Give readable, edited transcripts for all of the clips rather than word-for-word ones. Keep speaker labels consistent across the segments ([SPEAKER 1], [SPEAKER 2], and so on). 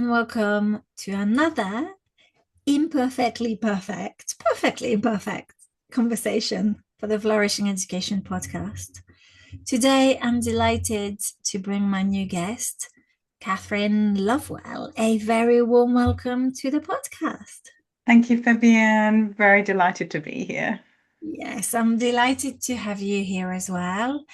[SPEAKER 1] and welcome to another perfectly imperfect conversation for the Flourishing Education podcast. Today, I'm delighted to bring my new guest, Kathryn Lovewell. A very warm welcome to the podcast.
[SPEAKER 2] Thank you, Fabienne. Very delighted to be here.
[SPEAKER 1] Yes, I'm delighted to have you here as well.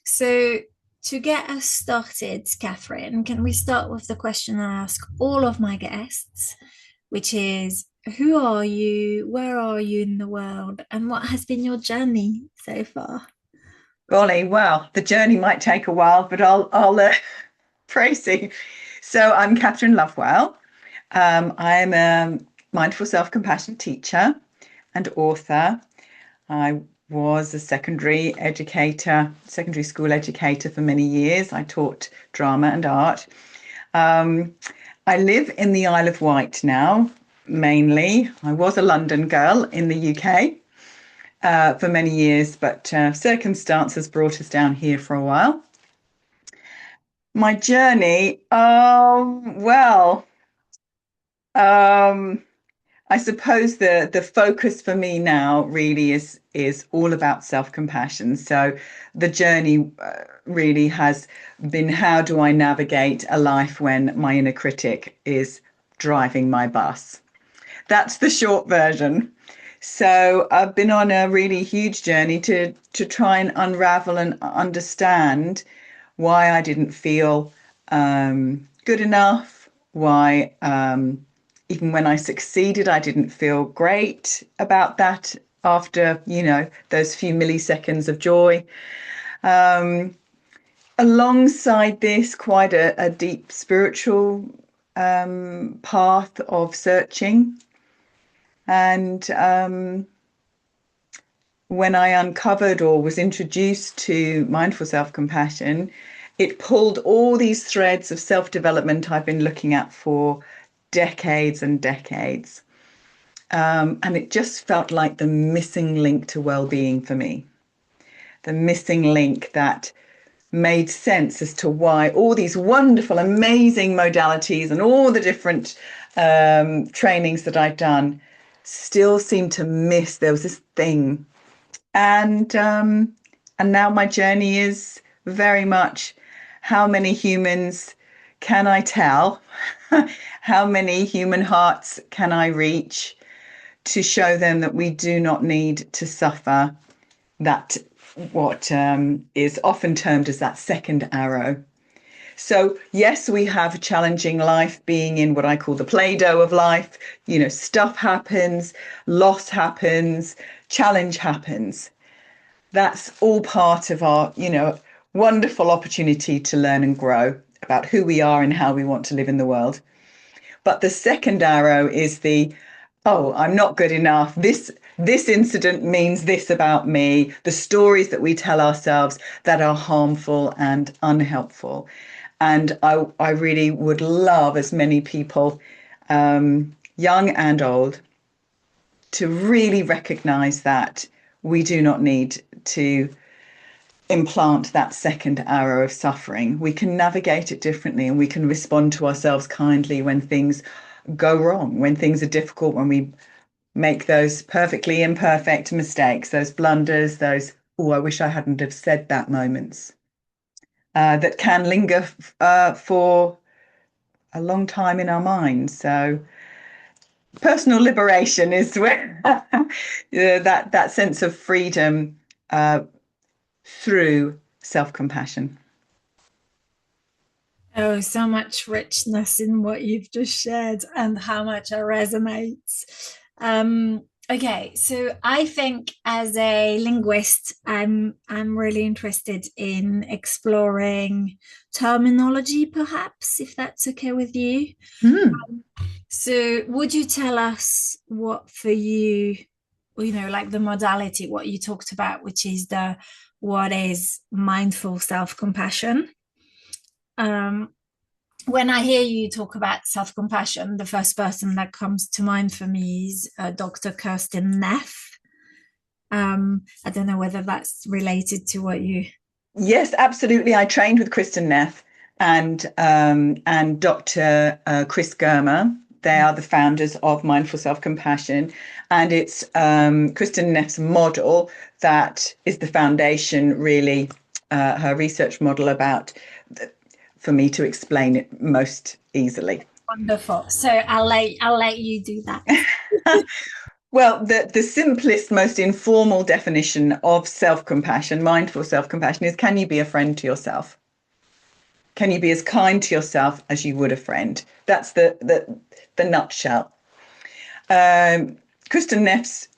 [SPEAKER 1] So to get us started, Kathryn, can we start with the question I ask all of my guests, which is, who are you? Where are you in the world? And what has been your journey so far?
[SPEAKER 2] Golly, well, the journey might take a while, but I'll praise you. So I'm Kathryn Lovewell. I'm a mindful self-compassion teacher and author. I was a secondary school educator for many years. I taught drama and art. I live in the Isle of Wight now, mainly. I was a London girl in the UK for many years, but circumstances brought us down here for a while. My journey, I suppose the focus for me now really is all about self-compassion. So the journey really has been, how do I navigate a life when my inner critic is driving my bus? That's the short version. So I've been on a really huge journey to try and unravel and understand why I didn't feel good enough, why even when I succeeded, I didn't feel great about that after, those few milliseconds of joy. Alongside this, quite a deep spiritual path of searching. And when I uncovered or was introduced to mindful self-compassion, it pulled all these threads of self-development I've been looking at for decades and decades. And it just felt like the missing link to well-being for me, the missing link that made sense as to why all these wonderful, amazing modalities and all the different trainings that I'd done still seemed to miss. There was this thing. And now my journey is very much, how many humans can I tell? How many human hearts can I reach to show them that we do not need to suffer that what is often termed as that second arrow. So yes, we have a challenging life, being in what I call the Play-Doh of life. Stuff happens, loss happens, challenge happens. That's all part of our, wonderful opportunity to learn and grow about who we are and how we want to live in the world. But the second arrow is I'm not good enough. This incident means this about me. The stories that we tell ourselves that are harmful and unhelpful. And I really would love as many people, young and old, to really recognize that we do not need to implant that second arrow of suffering. We can navigate it differently, and we can respond to ourselves kindly when things go wrong, when things are difficult, when we make those perfectly imperfect mistakes, those blunders, those, I wish I hadn't have said that moments that can linger for a long time in our minds. So personal liberation is where that sense of freedom through self-compassion.
[SPEAKER 1] Oh, so much richness in what you've just shared and how much it resonates. Okay, so I think as a linguist, I'm really interested in exploring terminology, perhaps, if that's okay with you.
[SPEAKER 2] Mm.
[SPEAKER 1] So would you tell us what for you, like the modality, what you talked about, which is what is mindful self-compassion? Um, when I hear you talk about self-compassion, the first person that comes to mind for me is Dr. Kirsten Neff. I don't know whether that's related to what you.
[SPEAKER 2] Yes, absolutely. I trained with Kristen Neff and Dr. Chris Germer. They are the founders of Mindful Self-Compassion, and it's Kristin Neff's model that is the foundation, really, her research model for me to explain it most easily.
[SPEAKER 1] Wonderful. So I'll let you do that.
[SPEAKER 2] Well, the simplest, most informal definition of self-compassion, mindful self-compassion, is, can you be a friend to yourself? Can you be as kind to yourself as you would a friend? That's the nutshell. Kristin Neff's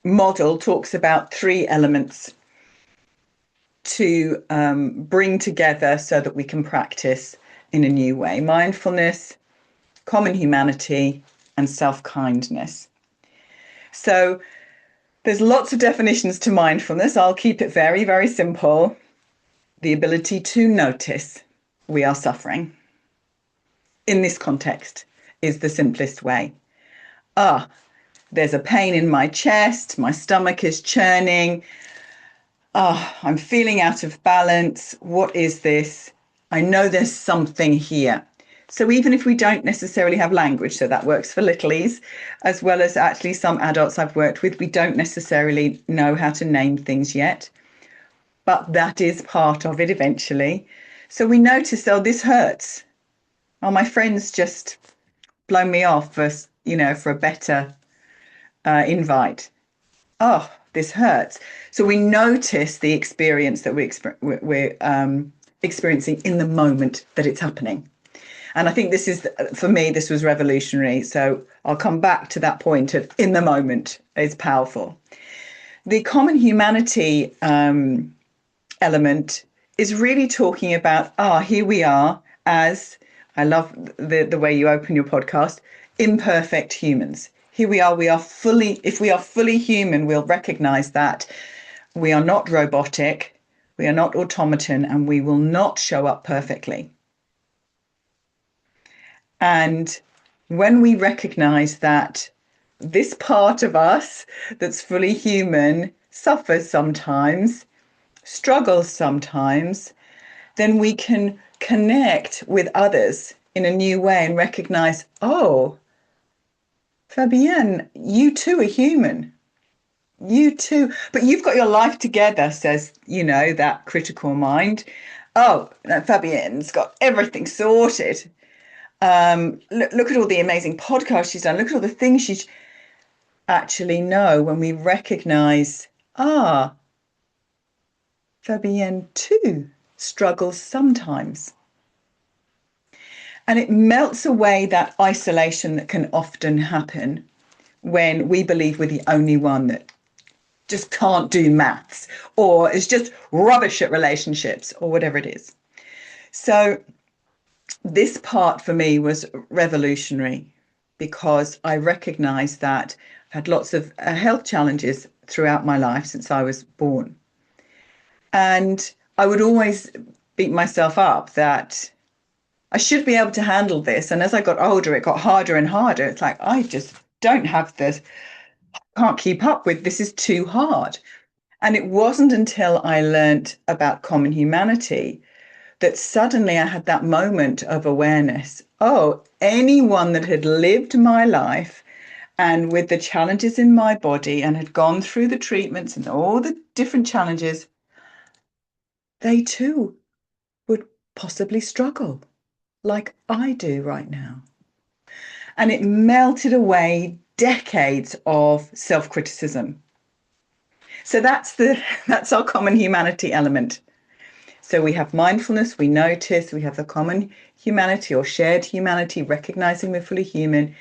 [SPEAKER 2] model talks about three elements to bring together so that we can practice in a new way: mindfulness, common humanity, and self-kindness. So there's lots of definitions to mindfulness. I'll keep it very, very simple. The ability to notice we are suffering. In this context is the simplest way. There's a pain in my chest, my stomach is churning. I'm feeling out of balance. What is this? I know there's something here. So even if we don't necessarily have language, so that works for littlies, as well as actually some adults I've worked with, we don't necessarily know how to name things yet, but that is part of it eventually. So we notice, oh, this hurts. Oh, my friend's just blown me off for a better invite. Oh, this hurts. So we notice the experience that we're experiencing in the moment that it's happening. And I think for me, this was revolutionary. So I'll come back to that point of in the moment is powerful. The common humanity element is really talking about, here we are, as I love the way you open your podcast, imperfect humans. Here we are, if we are fully human, we'll recognize that we are not robotic, we are not automaton, and we will not show up perfectly. And when we recognize that this part of us that's fully human suffers sometimes, struggles sometimes, then we can connect with others in a new way and recognize, oh, Fabienne, you too are human. You too. But you've got your life together, says, that critical mind. Oh, no, Fabienne's got everything sorted. Look at all the amazing podcasts she's done. Look at all the things she's actually know when we recognize, Fabienne too struggles sometimes. And it melts away that isolation that can often happen when we believe we're the only one that just can't do maths or is just rubbish at relationships or whatever it is. So this part for me was revolutionary because I recognized that I've had lots of health challenges throughout my life since I was born. And I would always beat myself up that I should be able to handle this. And as I got older, it got harder and harder. It's like, I just don't have this, can't keep up with, this is too hard. And it wasn't until I learned about common humanity that suddenly I had that moment of awareness. Oh, anyone that had lived my life and with the challenges in my body and had gone through the treatments and all the different challenges, they too would possibly struggle like I do right now. And it melted away decades of self-criticism. So that's our common humanity element. So we have mindfulness, we notice, we have the common humanity or shared humanity, recognizing we're fully human.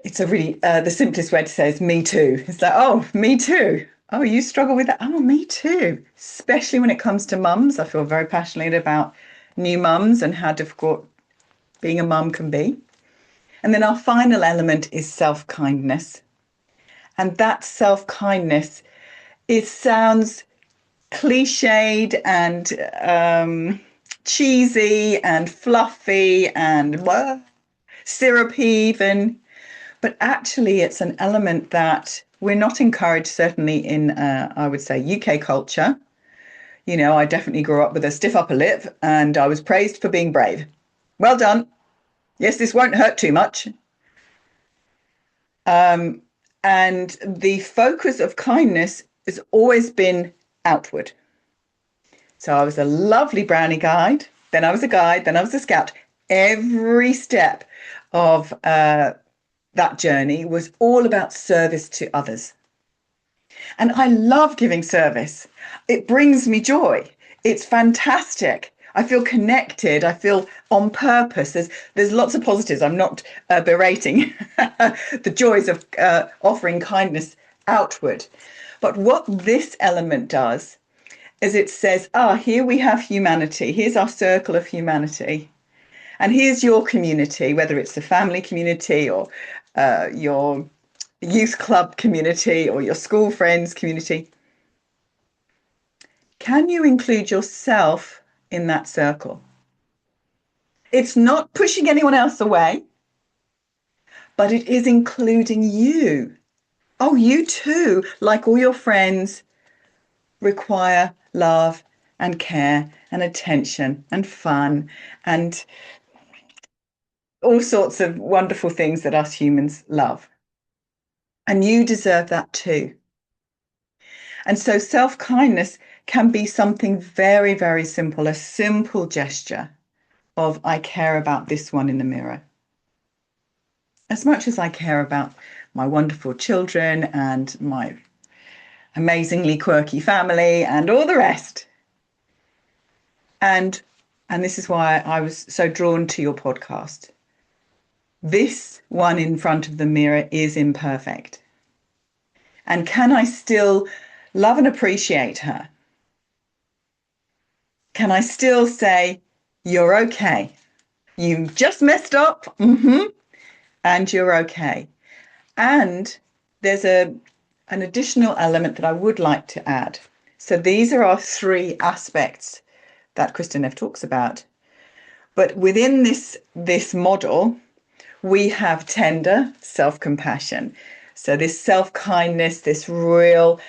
[SPEAKER 2] It's a really, the simplest way to say is me too. It's like, oh, me too. Oh, you struggle with that? Oh, me too. Especially when it comes to mums. I feel very passionate about new mums and how difficult being a mum can be. And then our final element is self-kindness. And that self-kindness, it sounds cliched and cheesy and fluffy and syrupy even, but actually it's an element that we're not encouraged, certainly in I would say UK culture. I definitely grew up with a stiff upper lip and I was praised for being brave. Well done. Yes, this won't hurt too much. And the focus of kindness has always been outward. So I was a lovely brownie guide, then I was a guide, then I was a scout. Every step of that journey was all about service to others. And I love giving service. It brings me joy. It's fantastic. I feel connected. I feel on purpose. There's lots of positives. I'm not berating the joys of offering kindness outward. But what this element does is it says, here we have humanity. Here's our circle of humanity. And here's your community, whether it's the family community or your youth club community or your school friends community. Can you include yourself in that circle? It's not pushing anyone else away, but it is including you. Oh, you too, like all your friends, require love and care and attention and fun and all sorts of wonderful things that us humans love. And you deserve that too. And so self-kindness can be something very, very simple, a simple gesture of I care about this one in the mirror. As much as I care about my wonderful children and my amazingly quirky family and all the rest. And this is why I was so drawn to your podcast. This one in front of the mirror is imperfect. And can I still love and appreciate her? Can I still say, you're okay? You just messed up, and you're okay. And there's an additional element that I would like to add. So these are our three aspects that Kristin Neff talks about. But within this model, we have tender self-compassion. So this self-kindness, this real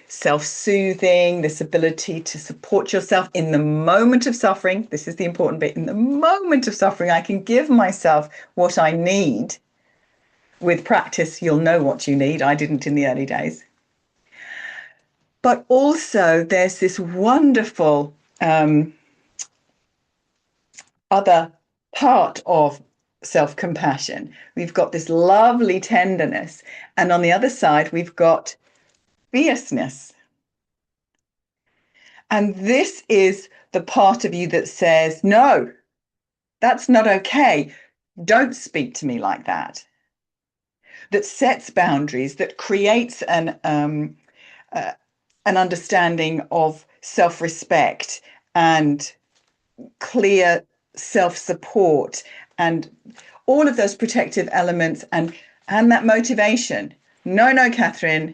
[SPEAKER 2] self-soothing, this ability to support yourself in the moment of suffering. This is the important bit. In the moment of suffering, I can give myself what I need. With practice, you'll know what you need. I didn't in the early days. But also there's this wonderful other part of self-compassion. We've got this lovely tenderness. And on the other side, we've got fierceness. And this is the part of you that says, no, that's not okay. Don't speak to me like that. That sets boundaries, that creates an understanding of self-respect and clear self-support and all of those protective elements and that motivation. No, Kathryn,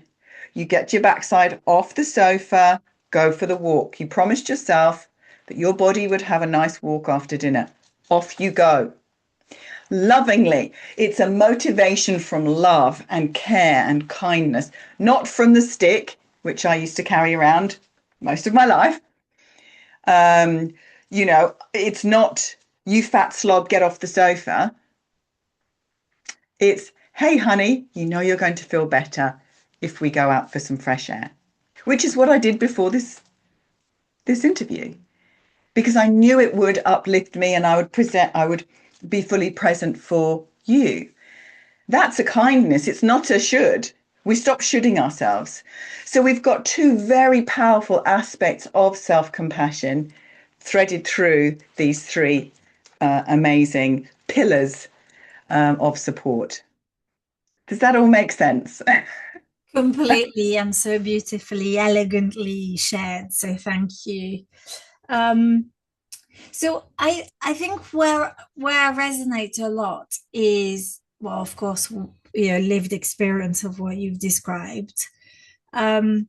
[SPEAKER 2] you get your backside off the sofa, go for the walk. You promised yourself that your body would have a nice walk after dinner. Off you go. Lovingly. It's a motivation from love and care and kindness, not from the stick, which I used to carry around most of my life. It's not, you fat slob, get off the sofa. It's, hey, honey, you're going to feel better if we go out for some fresh air, which is what I did before this interview, because I knew it would uplift me and I would be fully present for you. That's a kindness. It's not a should. We stop shoulding ourselves. So we've got two very powerful aspects of self-compassion threaded through these three amazing pillars of support. Does that all make sense?
[SPEAKER 1] Completely, and so beautifully, elegantly shared. So thank you. So I think where I resonate a lot is, well, of course, lived experience of what you've described. And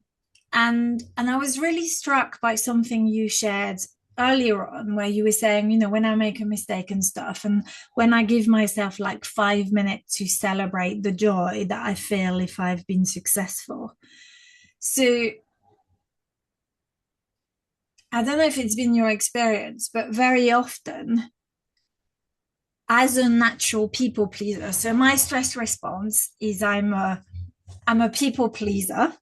[SPEAKER 1] I was really struck by something you shared earlier on, where you were saying, when I make a mistake and stuff, and when I give myself like 5 minutes to celebrate the joy that I feel if I've been successful. So I don't know if it's been your experience, but very often, as a natural people pleaser, so my stress response is I'm a people pleaser.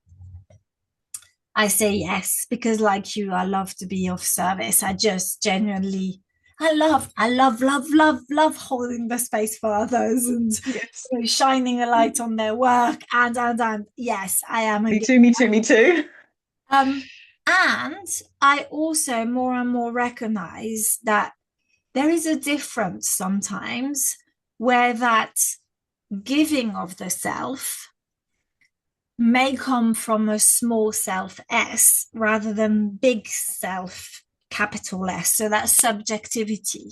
[SPEAKER 1] I say yes because, like you, I love to be of service. I just genuinely, love holding the space for others and
[SPEAKER 2] Yes.
[SPEAKER 1] shining a light on their work. And yes, I am a
[SPEAKER 2] Me
[SPEAKER 1] giver.
[SPEAKER 2] too, me too, me too.
[SPEAKER 1] Um, and I also more and more recognize that there is a difference sometimes where that giving of the self may come from a small self S rather than big self capital S. So that's subjectivity.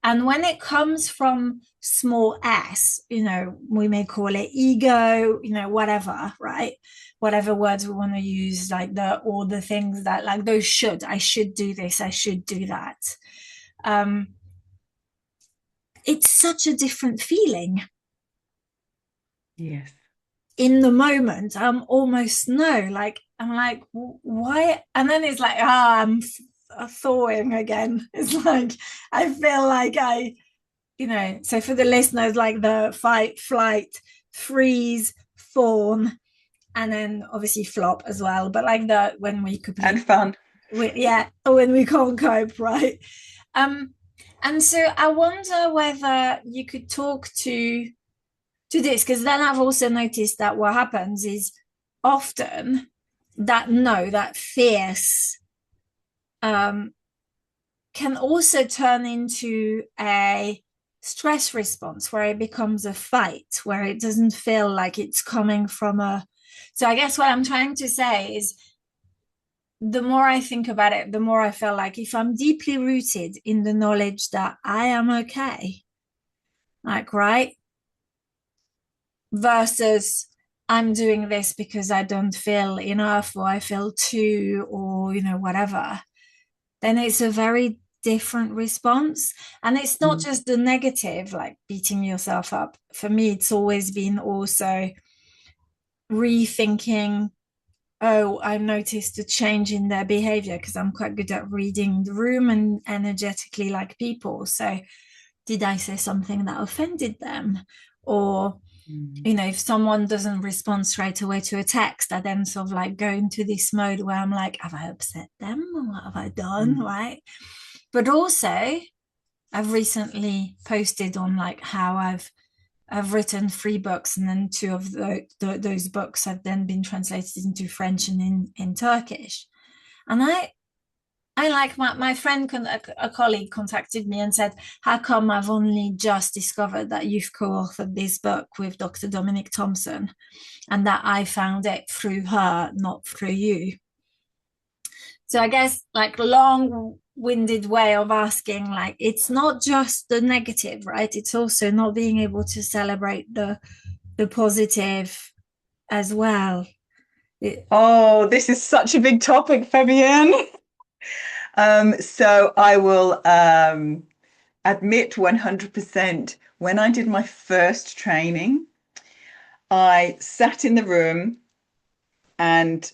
[SPEAKER 1] And when it comes from small s, we may call it ego, whatever, right? Whatever words we want to use, like all the things that, like those I should do this, I should do that. Um, it's such a different feeling.
[SPEAKER 2] Yes.
[SPEAKER 1] In the moment, I'm almost no, like I'm like, why? And then it's like, I'm thawing again. It's like I feel like so for the listeners, like the fight, flight, freeze, fawn, and then obviously flop as well. But like the when we
[SPEAKER 2] And
[SPEAKER 1] complete,
[SPEAKER 2] fun.
[SPEAKER 1] yeah, when we can't cope, right? Um, and so I wonder whether you could talk to this, because then I've also noticed that what happens is often that no, that fierce um, can also turn into a stress response where it becomes a fight, where it doesn't feel like it's coming from a. So I guess what I'm trying to say is the more I think about it, the more I feel like if I'm deeply rooted in the knowledge that I am okay, like, right, versus I'm doing this because I don't feel enough or I feel too or whatever, then it's a very different response. And it's not
[SPEAKER 2] Mm.
[SPEAKER 1] just the negative, like beating yourself up. For me, it's always been also rethinking, oh, I noticed a change in their behavior because I'm quite good at reading the room and energetically like people. So did I say something that offended them? Or
[SPEAKER 2] Mm.
[SPEAKER 1] if someone doesn't respond straight away to a text, I then sort of like go into this mode where I'm like, have I upset them? What have I done?
[SPEAKER 2] Mm.
[SPEAKER 1] Right. But also, I've recently posted on like how I've written 3 books, and then two of those books have then been translated into French and in Turkish. And I like my friend, a colleague contacted me and said, how come I've only just discovered that you've co-authored this book with Dr. Dominic Thompson and that I found it through her, not through you? So I guess like long-winded way of asking, like it's not just the negative, right? It's also not being able to celebrate the positive as well.
[SPEAKER 2] Oh, this is such a big topic, Fabienne. So I will admit 100% when I did my first training, I sat in the room and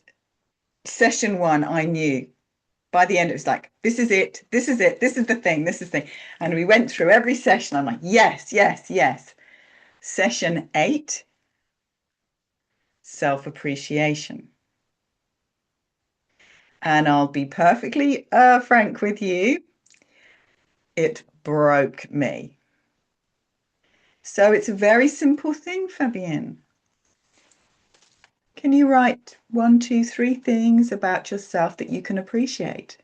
[SPEAKER 2] session one, I knew by the end, it was like, this is it, this is it, this is the thing, this is the thing. And we went through every session. I'm like, yes, yes, yes. Session 8, self-appreciation. And I'll be perfectly frank with you, it broke me. So it's a very simple thing, Fabienne. Can you write 1, 2, 3 things about yourself that you can appreciate?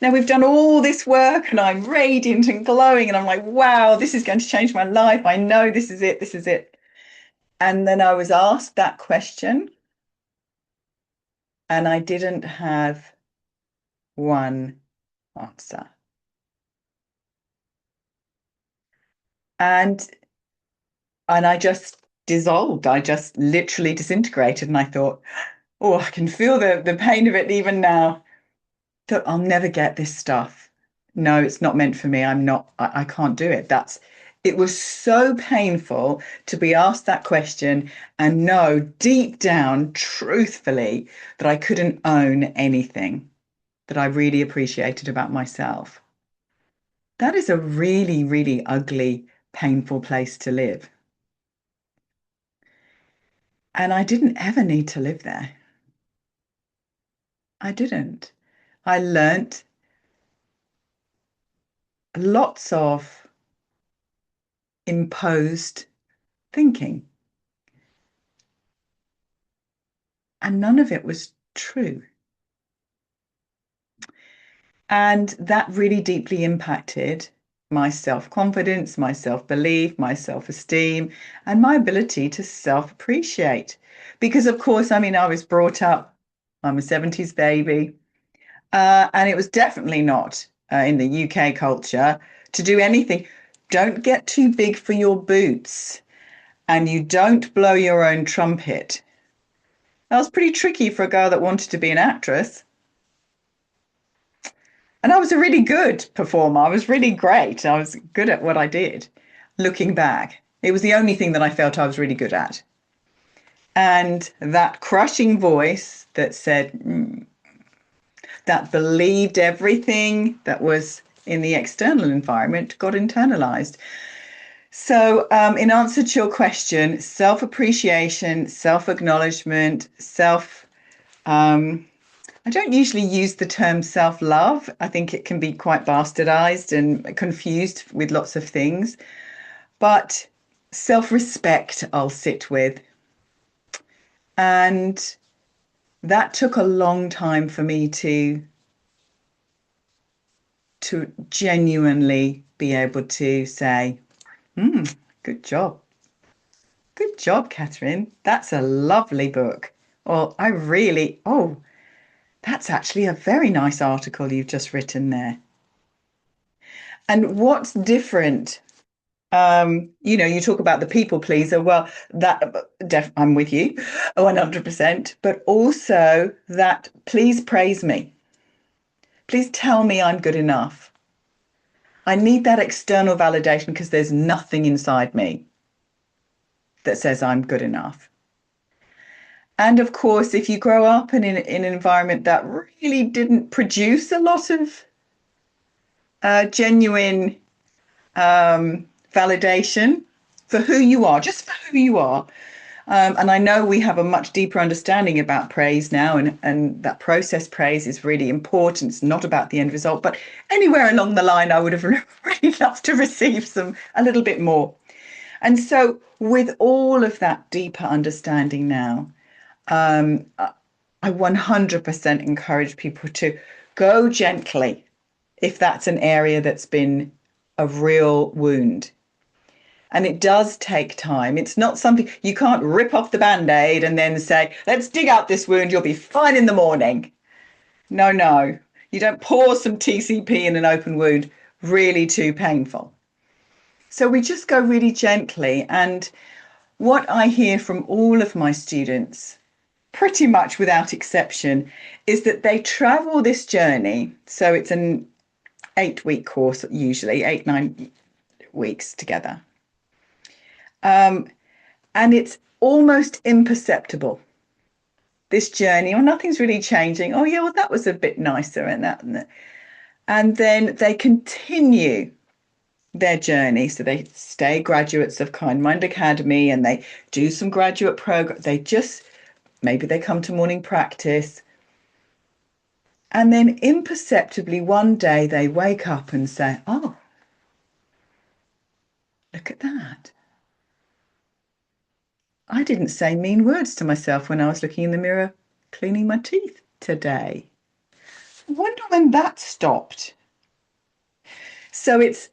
[SPEAKER 2] Now we've done all this work and I'm radiant and glowing and I'm like, wow, this is going to change my life. I know this is it. This is it. And then I was asked that question and I didn't have one answer. And I just dissolved. I just literally disintegrated and I thought, oh, I can feel the pain of it even now. Thought I'll never get this stuff. No, it's not meant for me. I can't do it. It was so painful to be asked that question and know deep down, truthfully, that I couldn't own anything. that I really appreciated about myself. That is a really, really ugly, painful place to live. And I didn't ever need to live there. I didn't. I learnt lots of imposed thinking, and none of it was true. And that really deeply impacted my self-confidence, my self-belief, my self-esteem, and my ability to self-appreciate. Because, of course, I mean, I was brought up, I'm a 70s baby, and it was definitely not in the UK culture to do anything. Don't get too big for your boots, and you don't blow your own trumpet. That was pretty tricky for a girl that wanted to be an actress. And I was a really good performer. I was really great. I was good at what I did. Looking back, it was the only thing that I felt I was really good at. And that crushing voice that said, that believed everything that was in the external environment got internalized. So, in answer to your question, self-appreciation, self-acknowledgement, I don't usually use the term self-love. I think it can be quite bastardized and confused with lots of things. But self-respect, I'll sit with. And that took a long time for me to genuinely be able to say, good job. Good job, Kathryn. That's a lovely book. Or that's actually a very nice article you've just written there. And what's different? You talk about the people pleaser. Well, I'm with you 100%, but also that please praise me. Please tell me I'm good enough. I need that external validation because there's nothing inside me that says I'm good enough. And of course, if you grow up in an environment that really didn't produce a lot of genuine validation for who you are, just for who you are. And I know we have a much deeper understanding about praise now, and that process praise is really important. It's not about the end result, but anywhere along the line, I would have really loved to receive a little bit more. And so with all of that deeper understanding now, I 100% encourage people to go gently if that's an area that's been a real wound. And it does take time. It's not something you can't rip off the Band-Aid and then say, let's dig out this wound, you'll be fine in the morning. No. You don't pour some TCP in an open wound, really too painful. So we just go really gently. And what I hear from all of my students, pretty much without exception, is that they travel this journey. So it's an 8-week course, usually 8-9 weeks together. And it's almost imperceptible, this journey, or nothing's really changing. Oh, yeah, well, that was a bit nicer and that. And then they continue their journey. So they stay graduates of Kind Mind Academy and they do some graduate program. Maybe they come to morning practice. And then imperceptibly one day they wake up and say, oh, look at that. I didn't say mean words to myself when I was looking in the mirror cleaning my teeth today. I wonder when that stopped. So it's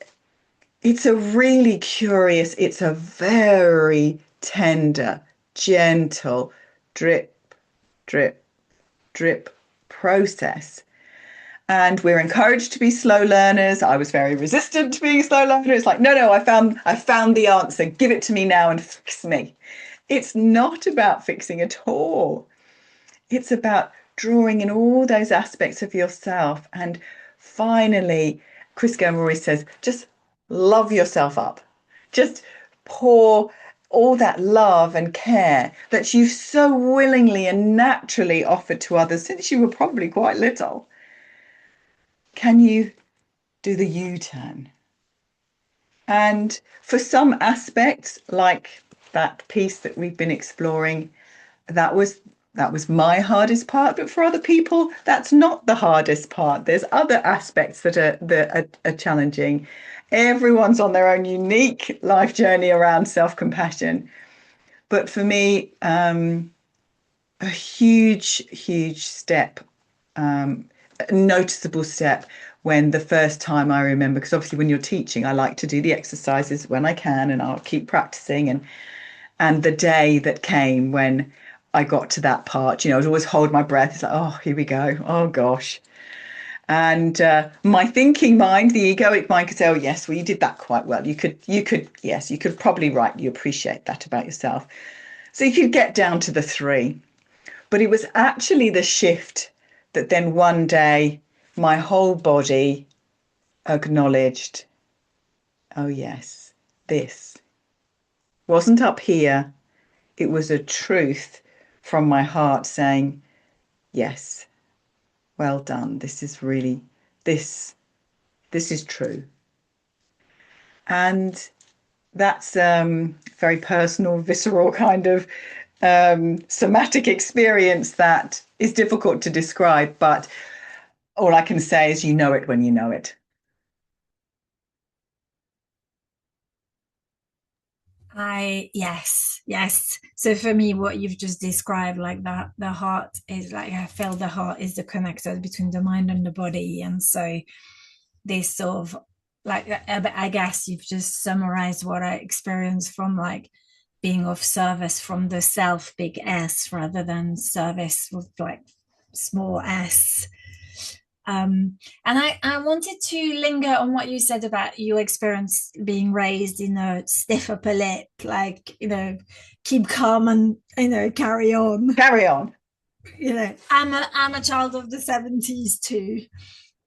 [SPEAKER 2] a really curious, it's a very tender, gentle, drip, drip, drip process. And we're encouraged to be slow learners. I was very resistant to being a slow learner. It's like, no, I found the answer. Give it to me now and fix me. It's not about fixing at all. It's about drawing in all those aspects of yourself. And finally, Chris Gilmore says, just love yourself up. Just pour all that love and care that you've so willingly and naturally offered to others since you were probably quite little. can you do the U-turn? And for some aspects, like that piece that we've been exploring, that was my hardest part. But for other people, that's not the hardest part. There's other aspects that are challenging. Everyone's on their own unique life journey around self-compassion. But for me, a huge step, a noticeable step when the first time I remember, because obviously when you're teaching, I like to do the exercises when I can, and I'll keep practicing. And the day that came when I got to that part, I'd always hold my breath. It's like, oh, here we go. Oh gosh. And my thinking mind, the egoic mind, could say, oh yes, well, you did that quite well. Yes, you could probably write, you appreciate that about yourself. So you could get down to the 3. But it was actually the shift that then one day my whole body acknowledged, oh yes, this wasn't up here. It was a truth from my heart saying, yes, well done. This is really, this is true. And that's very personal, visceral kind of somatic experience that is difficult to describe, but all I can say is you know it when you know it.
[SPEAKER 1] Yes. So for me, what you've just described, like that, the heart is like, I feel the heart is the connector between the mind and the body. And so this sort of like, I guess you've just summarized what I experienced from like being of service from the self big S rather than service with like small s. And I wanted to linger on what you said about your experience being raised in a stiff upper lip, like, keep calm and, carry on.
[SPEAKER 2] Carry on.
[SPEAKER 1] I'm a child of the 70s too.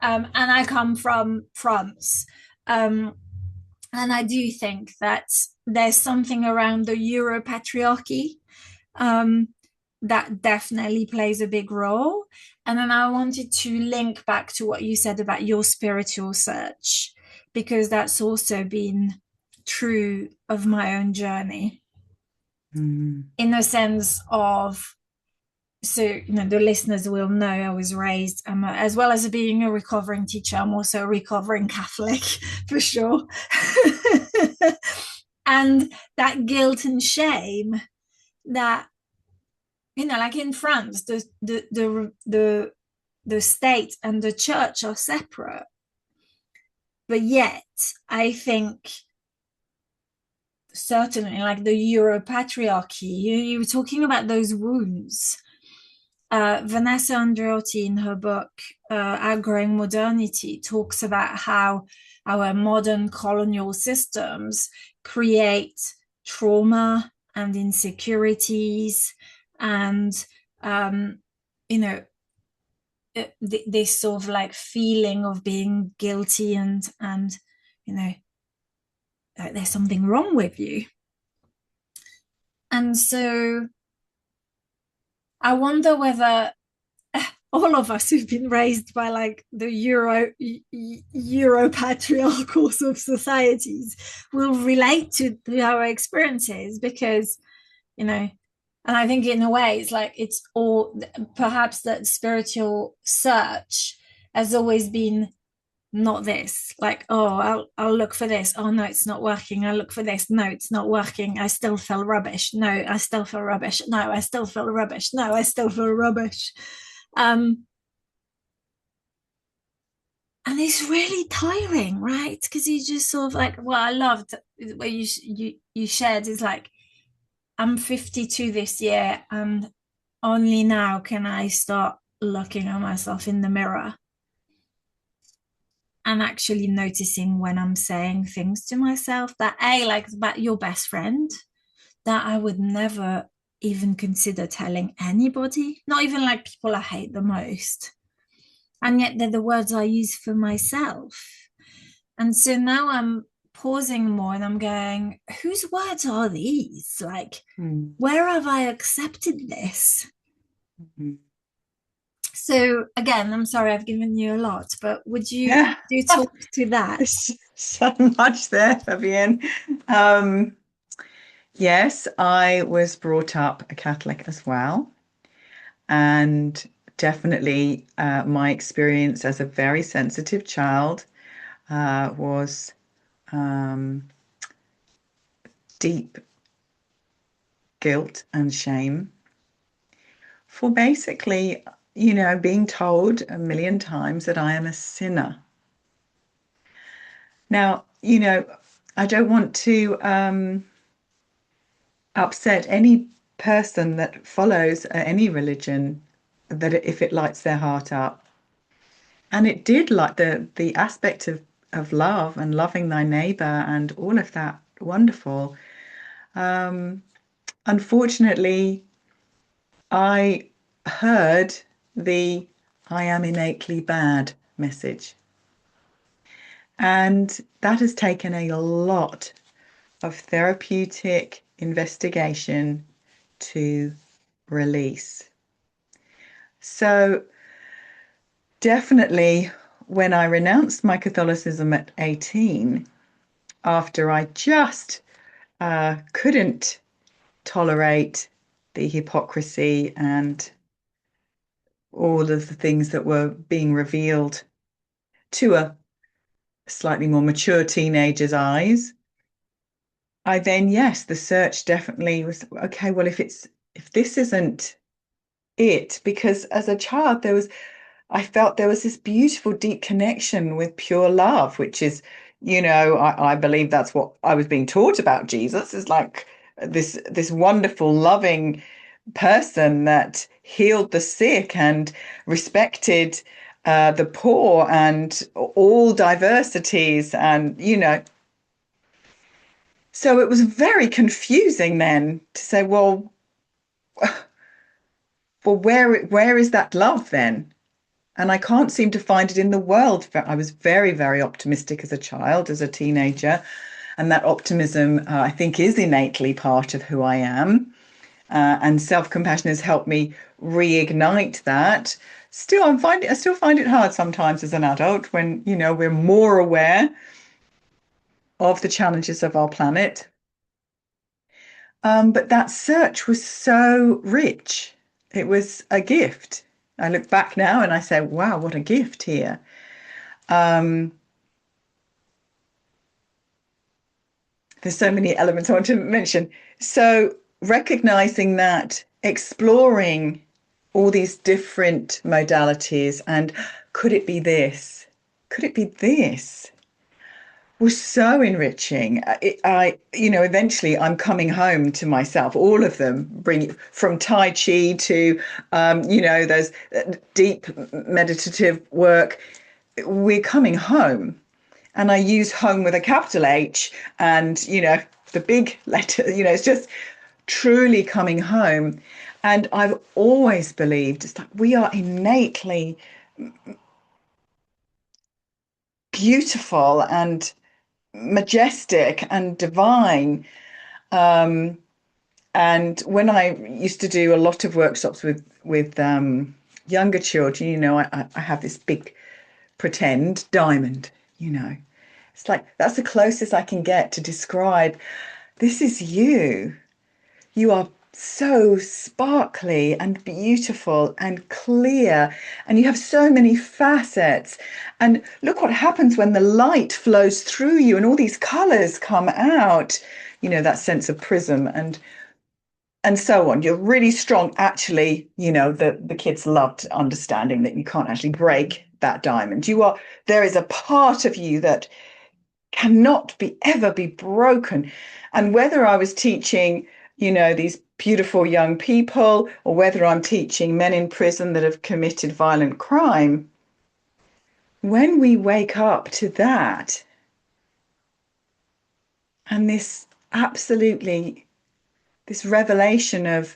[SPEAKER 1] And I come from France. Um, and I do think that there's something around the Euro patriarchy um, that definitely plays a big role. And then I wanted to link back to what you said about your spiritual search, because that's also been true of my own journey, in the sense of, so the listeners will know I was raised, as well as being a recovering teacher, I'm also a recovering Catholic for sure. And that guilt and shame that, like in France, the state and the church are separate, but yet I think certainly like the Euro patriarchy, you were talking about those wounds. Vanessa Andreotti, in her book Outgrowing Modernity, talks about how our modern colonial systems create trauma and insecurities and this sort of like feeling of being guilty and like there's something wrong with you. And so I wonder whether all of us who've been raised by like the Euro patriarchal sort of societies will relate to our experiences, because and I think in a way it's like it's all, perhaps that spiritual search has always been not this, like, oh, I'll look for this, oh no, it's not working, I look for this, no, it's not working, I still feel rubbish, no, I still feel rubbish, no, I still feel rubbish, no, I still feel rubbish. And it's really tiring, right? Because you just sort of like, what I loved what you shared is like, I'm 52 this year, and only now can I start looking at myself in the mirror and actually noticing when I'm saying things to myself that, like about your best friend, that I would never even consider telling anybody, not even like people I hate the most. And yet they're the words I use for myself. And so now I'm pausing more and I'm going, whose words are these? Like, where have I accepted this? So again, I'm sorry I've given you a lot, but would you
[SPEAKER 2] Yeah,
[SPEAKER 1] do talk to that?
[SPEAKER 2] there's so much there, Fabienne. Um, yes, I was brought up a Catholic as well, and definitely my experience as a very sensitive child was um, deep guilt and shame for basically, being told a million times that I am a sinner. Now, I don't want to upset any person that follows any religion, that if it lights their heart up. And it did, like the aspect of love and loving thy neighbor and all of that wonderful. Um, Unfortunately, I heard the I am innately bad message. And that has taken a lot of therapeutic investigation to release. So, definitely, when I renounced my Catholicism at 18, after I just couldn't tolerate the hypocrisy and all of the things that were being revealed to a slightly more mature teenager's eyes, I then, yes, the search definitely was okay. Well, if this isn't it, because as a child, I felt there was this beautiful, deep connection with pure love, which is, I believe that's what I was being taught about Jesus, is like this wonderful, loving person that healed the sick and respected the poor and all diversities, and so it was very confusing then to say, well, where is that love then? And I can't seem to find it in the world. I was very, very optimistic as a child, as a teenager. And that optimism, I think, is innately part of who I am. And self-compassion has helped me reignite that. Still, I still find it hard sometimes as an adult when, we're more aware of the challenges of our planet. But that search was so rich. It was a gift. I look back now and I say, wow, what a gift here. Um, there's so many elements I want to mention. So, recognizing that, exploring all these different modalities, and could it be this? Could it be this? Was so enriching. Eventually I'm coming home to myself, all of them, bring from Tai Chi to, those deep meditative work. We're coming home. And I use home with a capital H and, the big letter, it's just truly coming home. And I've always believed it's like we are innately beautiful and majestic and divine. Um, and when I used to do a lot of workshops with younger children, I have this big pretend diamond, you know. It's like that's the closest I can get to describe this is you. You are so sparkly and beautiful and clear, and you have so many facets. And look what happens when the light flows through you and all these colors come out, that sense of prism and so on. You're really strong. Actually, the kids loved understanding that you can't actually break that diamond. There is a part of you that cannot be ever be broken. And whether I was teaching, these beautiful young people, or whether I'm teaching men in prison that have committed violent crime, when we wake up to that and this revelation of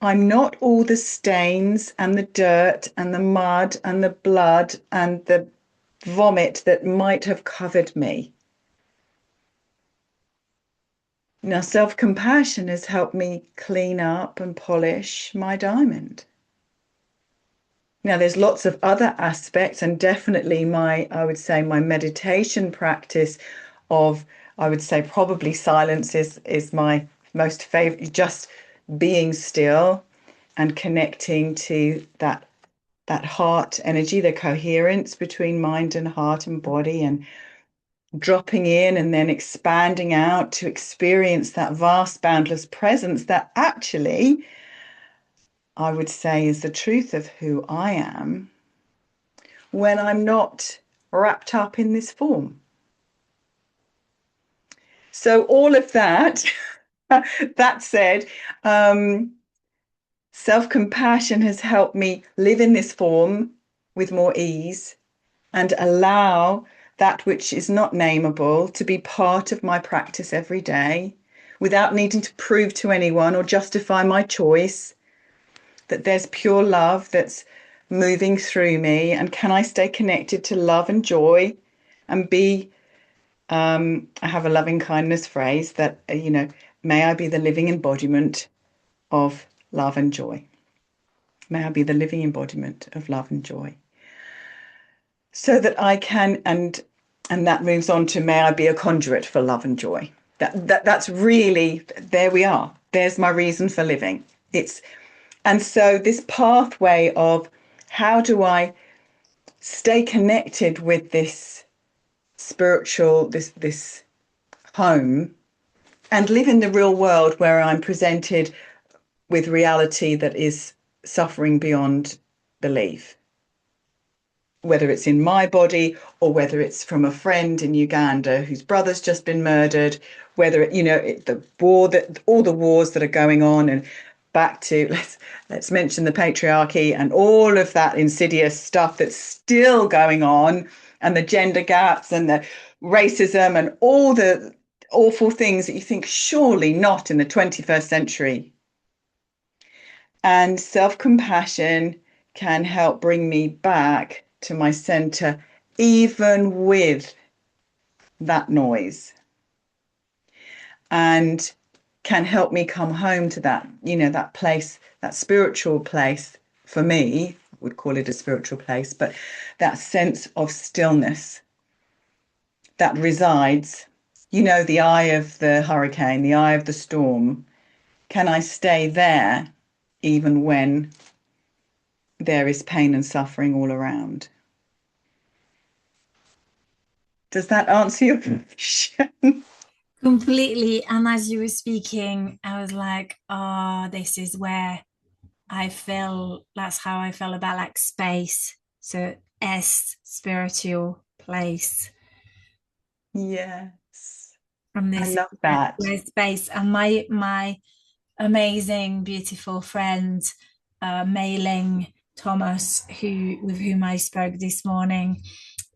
[SPEAKER 2] I'm not all the stains and the dirt and the mud and the blood and the vomit that might have covered me. Now, self-compassion has helped me clean up and polish my diamond. Now, there's lots of other aspects, and definitely I would say my meditation practice of, I would say probably silence is my most favorite, just being still and connecting to that heart energy, the coherence between mind and heart and body, and dropping in and then expanding out to experience that vast, boundless presence that actually I would say is the truth of who I am when I'm not wrapped up in this form. So all of that, that said, self-compassion has helped me live in this form with more ease and allow that which is not nameable to be part of my practice every day without needing to prove to anyone or justify my choice, that there's pure love that's moving through me. And can I stay connected to love and joy and be, I have a loving kindness phrase that, may I be the living embodiment of love and joy. May I be the living embodiment of love and joy. So that I can, and that moves on to may I be a conduit for love and joy. That's really, there we are. There's my reason for living. And so this pathway of how do I stay connected with this spiritual, this home, and live in the real world where I'm presented with reality that is suffering beyond belief, whether it's in my body or whether it's from a friend in Uganda whose brother's just been murdered, whether the war, that all the wars that are going on, and back to let's mention the patriarchy and all of that insidious stuff that's still going on, and the gender gaps and the racism and all the awful things that you think surely not in the 21st century. And self-compassion can help bring me back to my center, even with that noise, and can help me come home to that, that place, that spiritual place. For me, I would call it a spiritual place, but that sense of stillness that resides, the eye of the hurricane, the eye of the storm. Can I stay there even when there is pain and suffering all around? Does that answer your question?
[SPEAKER 1] Completely. And as you were speaking, I was like, oh, this is where I feel, that's how I feel about like space. So spiritual place.
[SPEAKER 2] Yes,
[SPEAKER 1] And
[SPEAKER 2] I
[SPEAKER 1] this
[SPEAKER 2] love that.
[SPEAKER 1] where space. And my amazing, beautiful friend, Mei-Ling Thomas, with whom I spoke this morning,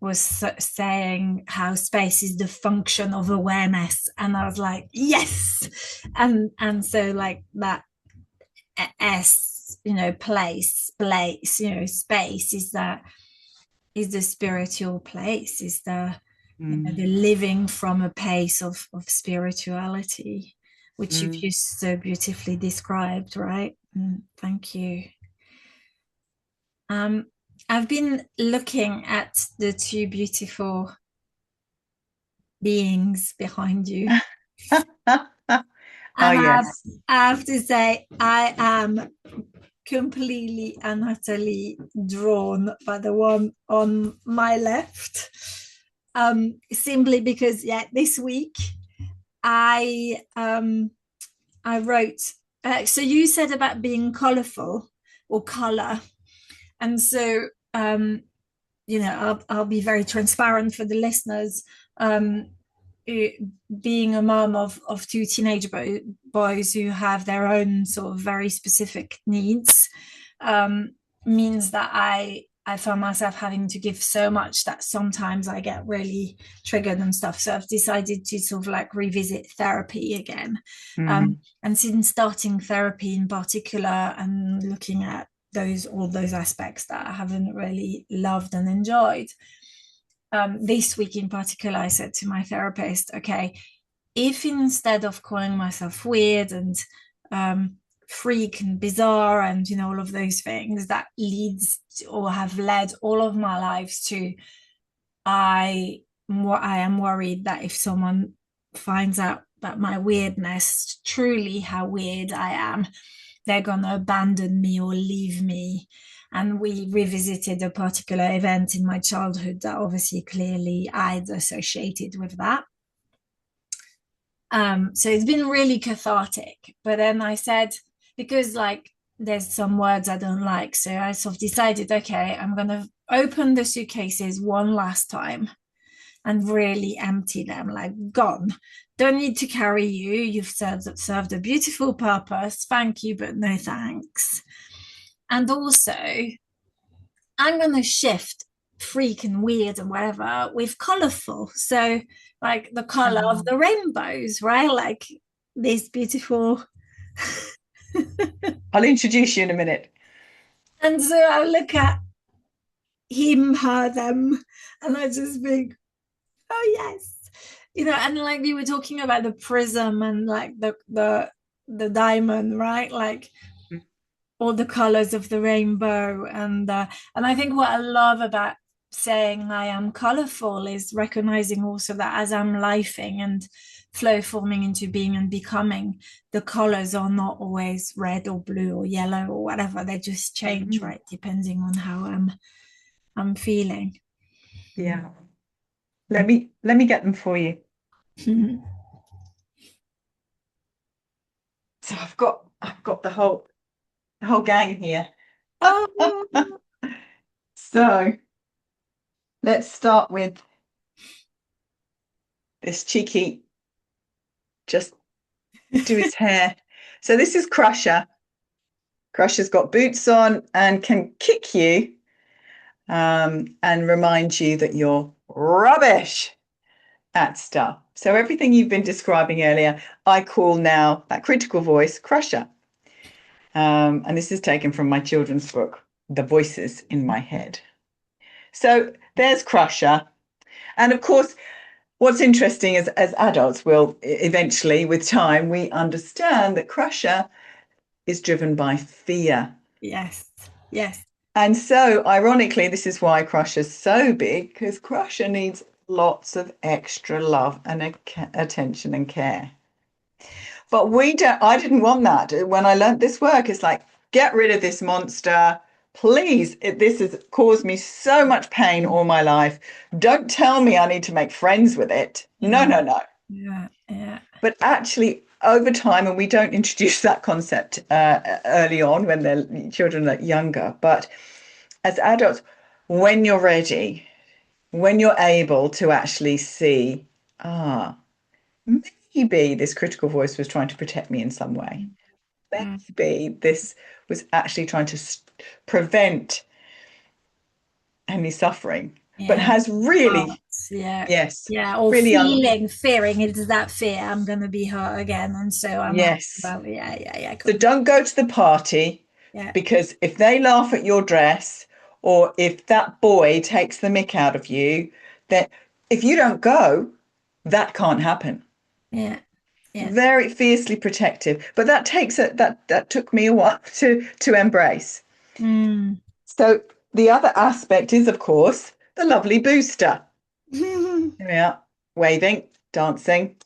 [SPEAKER 1] was saying how space is the function of awareness, and I was like, yes. And so like that place, space is the spiritual place, is the living from a place of spirituality, which you've
[SPEAKER 2] Mm.
[SPEAKER 1] just so beautifully described, right? Thank you. Um, I've been looking at the two beautiful beings behind you.
[SPEAKER 2] Oh,
[SPEAKER 1] And
[SPEAKER 2] yes.
[SPEAKER 1] I have to say, I am completely and utterly drawn by the one on my left. Simply because, yeah, this week I wrote. So you said about being colourful or colour, and so I'll be very transparent for the listeners. Being a mom of two teenage boys who have their own sort of very specific needs means that I found myself having to give so much that sometimes I get really triggered and stuff. So I've decided to sort of like revisit therapy again.
[SPEAKER 2] Mm.
[SPEAKER 1] And since starting therapy in particular and looking at all those aspects that I haven't really loved and enjoyed, this week in particular, I said to my therapist, okay, if instead of calling myself weird and freak and bizarre and, you know, all of those things that leads or have led all of my lives to I am worried that if someone finds out that my weirdness, truly how weird I am, they're gonna abandon me or leave me. And we revisited a particular event in my childhood that obviously clearly I'd associated with that. So it's been really cathartic. But then I said, because like there's some words I don't like, so I sort of decided, okay, I'm gonna open the suitcases one last time and really empty them, like gone. Don't need to carry you. You've served a beautiful purpose. Thank you, but no thanks. And also, I'm gonna shift freak and weird and whatever with colorful. So like the color of the rainbows, right? Like this beautiful.
[SPEAKER 2] I'll introduce you in a minute.
[SPEAKER 1] And so I look at him, her, them, and I just think, oh yes. You know, and like you were talking about the prism and like the diamond, right? Like all the colors of the rainbow, and I think what I love about saying I am colorful is recognizing also that as I'm lifing and flow forming into being and becoming, the colors are not always red or blue or yellow or whatever. They just change, right, depending on how I'm feeling.
[SPEAKER 2] Yeah. Let me get them for you. So I've got the whole gang here.
[SPEAKER 1] Oh,
[SPEAKER 2] So let's start with this cheeky, just do his hair. So this is Crusher. Crusher's got boots on and can kick you and remind you that you're rubbish at stuff. So everything you've been describing earlier, I call now that critical voice Crusher. And this is taken from my children's book, The Voices in My Head. So there's Crusher. And of course, what's interesting is as adults, will eventually, with time, we understand that Crusher is driven by fear.
[SPEAKER 1] yes, yes.
[SPEAKER 2] And so, ironically, this is why Crusher's so big, because Crusher needs lots of extra love and attention and care. But I didn't want that. When I learned this work, it's like, get rid of this monster. Please, this has caused me so much pain all my life. Don't tell me I need to make friends with it. No,
[SPEAKER 1] Yeah,
[SPEAKER 2] no, no.
[SPEAKER 1] yeah, yeah.
[SPEAKER 2] But actually, over time, and we don't introduce that concept early on when the children are younger, but as adults, when you're ready, when you're able to actually see, maybe this critical voice was trying to protect me in some way.
[SPEAKER 1] Mm.
[SPEAKER 2] Maybe this was actually trying to prevent any suffering, but
[SPEAKER 1] Yeah.
[SPEAKER 2] has really,
[SPEAKER 1] Yeah.
[SPEAKER 2] yes,
[SPEAKER 1] Yeah. Or
[SPEAKER 2] really,
[SPEAKER 1] fearing it is that fear I'm gonna be hurt again. And so I'm like,
[SPEAKER 2] yes.
[SPEAKER 1] well, yeah, yeah, yeah.
[SPEAKER 2] So don't go to the party
[SPEAKER 1] Yeah.
[SPEAKER 2] because if they laugh at your dress or if that boy takes the mick out of you, then if you don't go, that can't happen.
[SPEAKER 1] Yeah. Yeah.
[SPEAKER 2] Very fiercely protective, but that took me a while to embrace.
[SPEAKER 1] Mm.
[SPEAKER 2] So the other aspect is, of course, the lovely booster. Here we are, waving, dancing.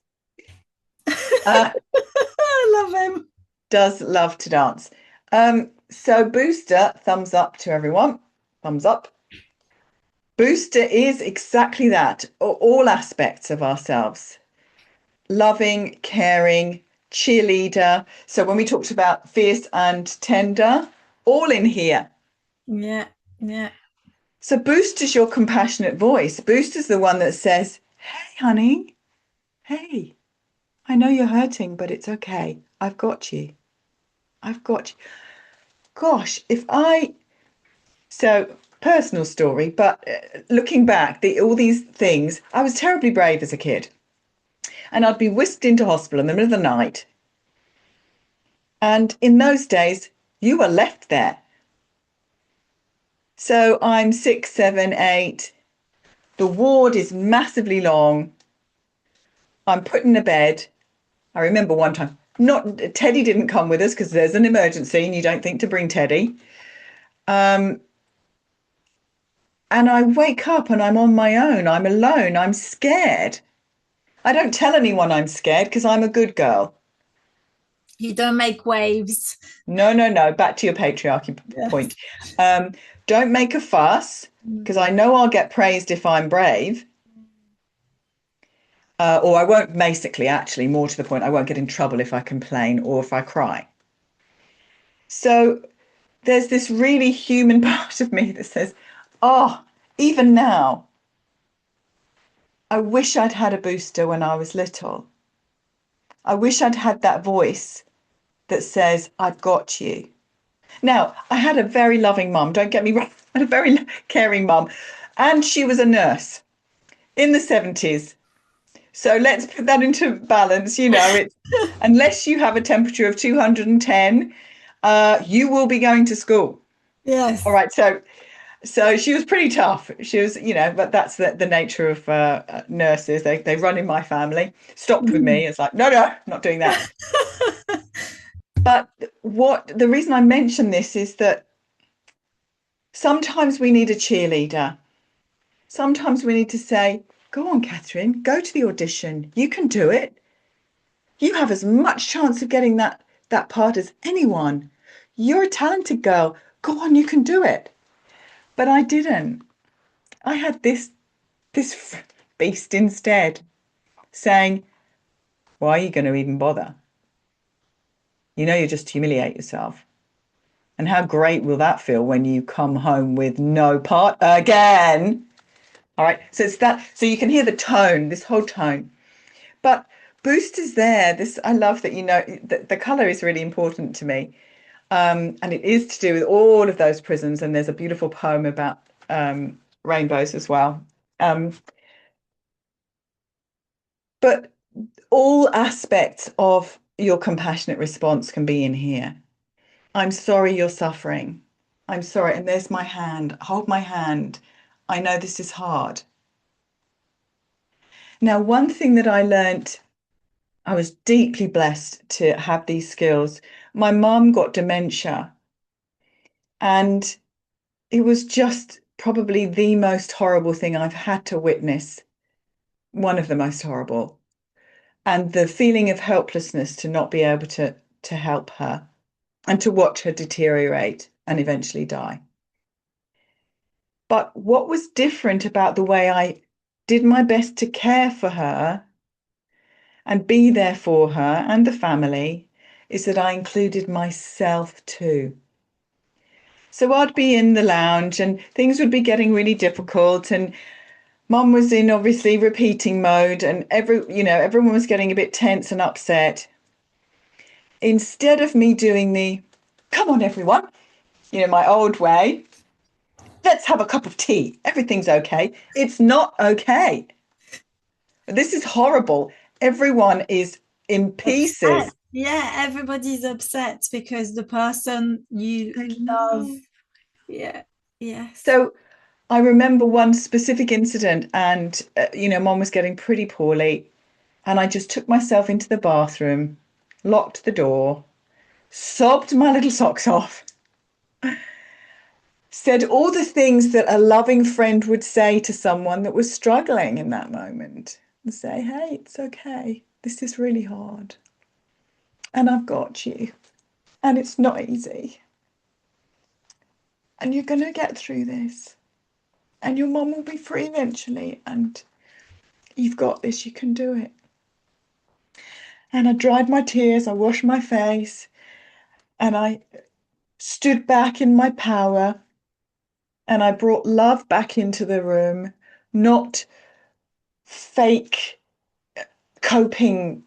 [SPEAKER 1] I love him.
[SPEAKER 2] Does love to dance. So booster, thumbs up to everyone. Thumbs up. Booster is exactly that, all aspects of ourselves. Loving, caring, cheerleader. So when we talked about fierce and tender, all in here.
[SPEAKER 1] Yeah. Yeah.
[SPEAKER 2] So Booster's your compassionate voice. Booster's the one that says, hey, honey, hey, I know you're hurting, but it's okay. I've got you. I've got you. Gosh, so personal story, but looking back, all these things, I was terribly brave as a kid. And I'd be whisked into hospital in the middle of the night. And in those days, you were left there. So I'm 6, 7, 8. The ward is massively long. I'm put in a bed. I remember one time Not Teddy didn't come with us because there's an emergency and you don't think to bring Teddy. Um, and I wake up and I'm on my own. I'm alone. I'm scared. I don't tell anyone I'm scared because I'm a good girl.
[SPEAKER 1] You don't make waves.
[SPEAKER 2] No, no, no. Back to your patriarchy point.
[SPEAKER 1] Yes.
[SPEAKER 2] Um, don't make a fuss because I know I'll get praised if I'm brave. Or I won't, basically, actually, more to the point, I won't get in trouble if I complain or if I cry. So there's this really human part of me that says, oh, even now, I wish I'd had a booster when I was little. I wish I'd had that voice that says, I've got you. Now, I had a very loving mum, don't get me wrong, I had a very caring mum, and she was a nurse in the 70s. So let's put that into balance. It's unless you have a temperature of 210, you will be going to school. All
[SPEAKER 1] Yes.
[SPEAKER 2] right. So she was pretty tough. She was, but that's the nature of nurses. They run in my family. Stopped with me. It's like, no, no, not doing that. But the reason I mention this is that sometimes we need a cheerleader. Sometimes we need to say, go on, Kathryn, go to the audition. You can do it. You have as much chance of getting that part as anyone. You're a talented girl. Go on, you can do it. But I didn't. I had this beast instead saying, why are you going to even bother? You just humiliate yourself. And how great will that feel when you come home with no part again? All right. So it's that. So you can hear the tone, this whole tone. But Boost is there. I love that the color is really important to me. And it is to do with all of those prisms. And there's a beautiful poem about rainbows as well. But all aspects of your compassionate response can be in here. I'm sorry you're suffering. I'm sorry. And there's my hand. Hold my hand. I know this is hard. Now, one thing that I learned, I was deeply blessed to have these skills. My mum got dementia, and it was just probably the most horrible thing I've had to witness. One of the most horrible. And the feeling of helplessness to not be able to help her and to watch her deteriorate and eventually die. But what was different about the way I did my best to care for her and be there for her and the family is that I included myself too. So I'd be in the lounge and things would be getting really difficult, and Mum was in obviously repeating mode, and everyone was getting a bit tense and upset. Instead of me doing the come on everyone, my old way, let's have a cup of tea. Everything's okay. It's not okay. This is horrible. Everyone is in
[SPEAKER 1] Upset.
[SPEAKER 2] pieces.
[SPEAKER 1] Yeah, everybody's upset because the person you
[SPEAKER 2] I
[SPEAKER 1] love.
[SPEAKER 2] know.
[SPEAKER 1] Yeah. Yes.
[SPEAKER 2] So I remember one specific incident, and Mom was getting pretty poorly, and I just took myself into the bathroom, locked the door, sobbed my little socks off, said all the things that a loving friend would say to someone that was struggling in that moment, and say, hey, it's okay. This is really hard. And I've got you. And it's not easy. And you're going to get through this. And your mum will be free eventually. And you've got this. You can do it. And I dried my tears. I washed my face. And I stood back in my power. And I brought love back into the room, not fake coping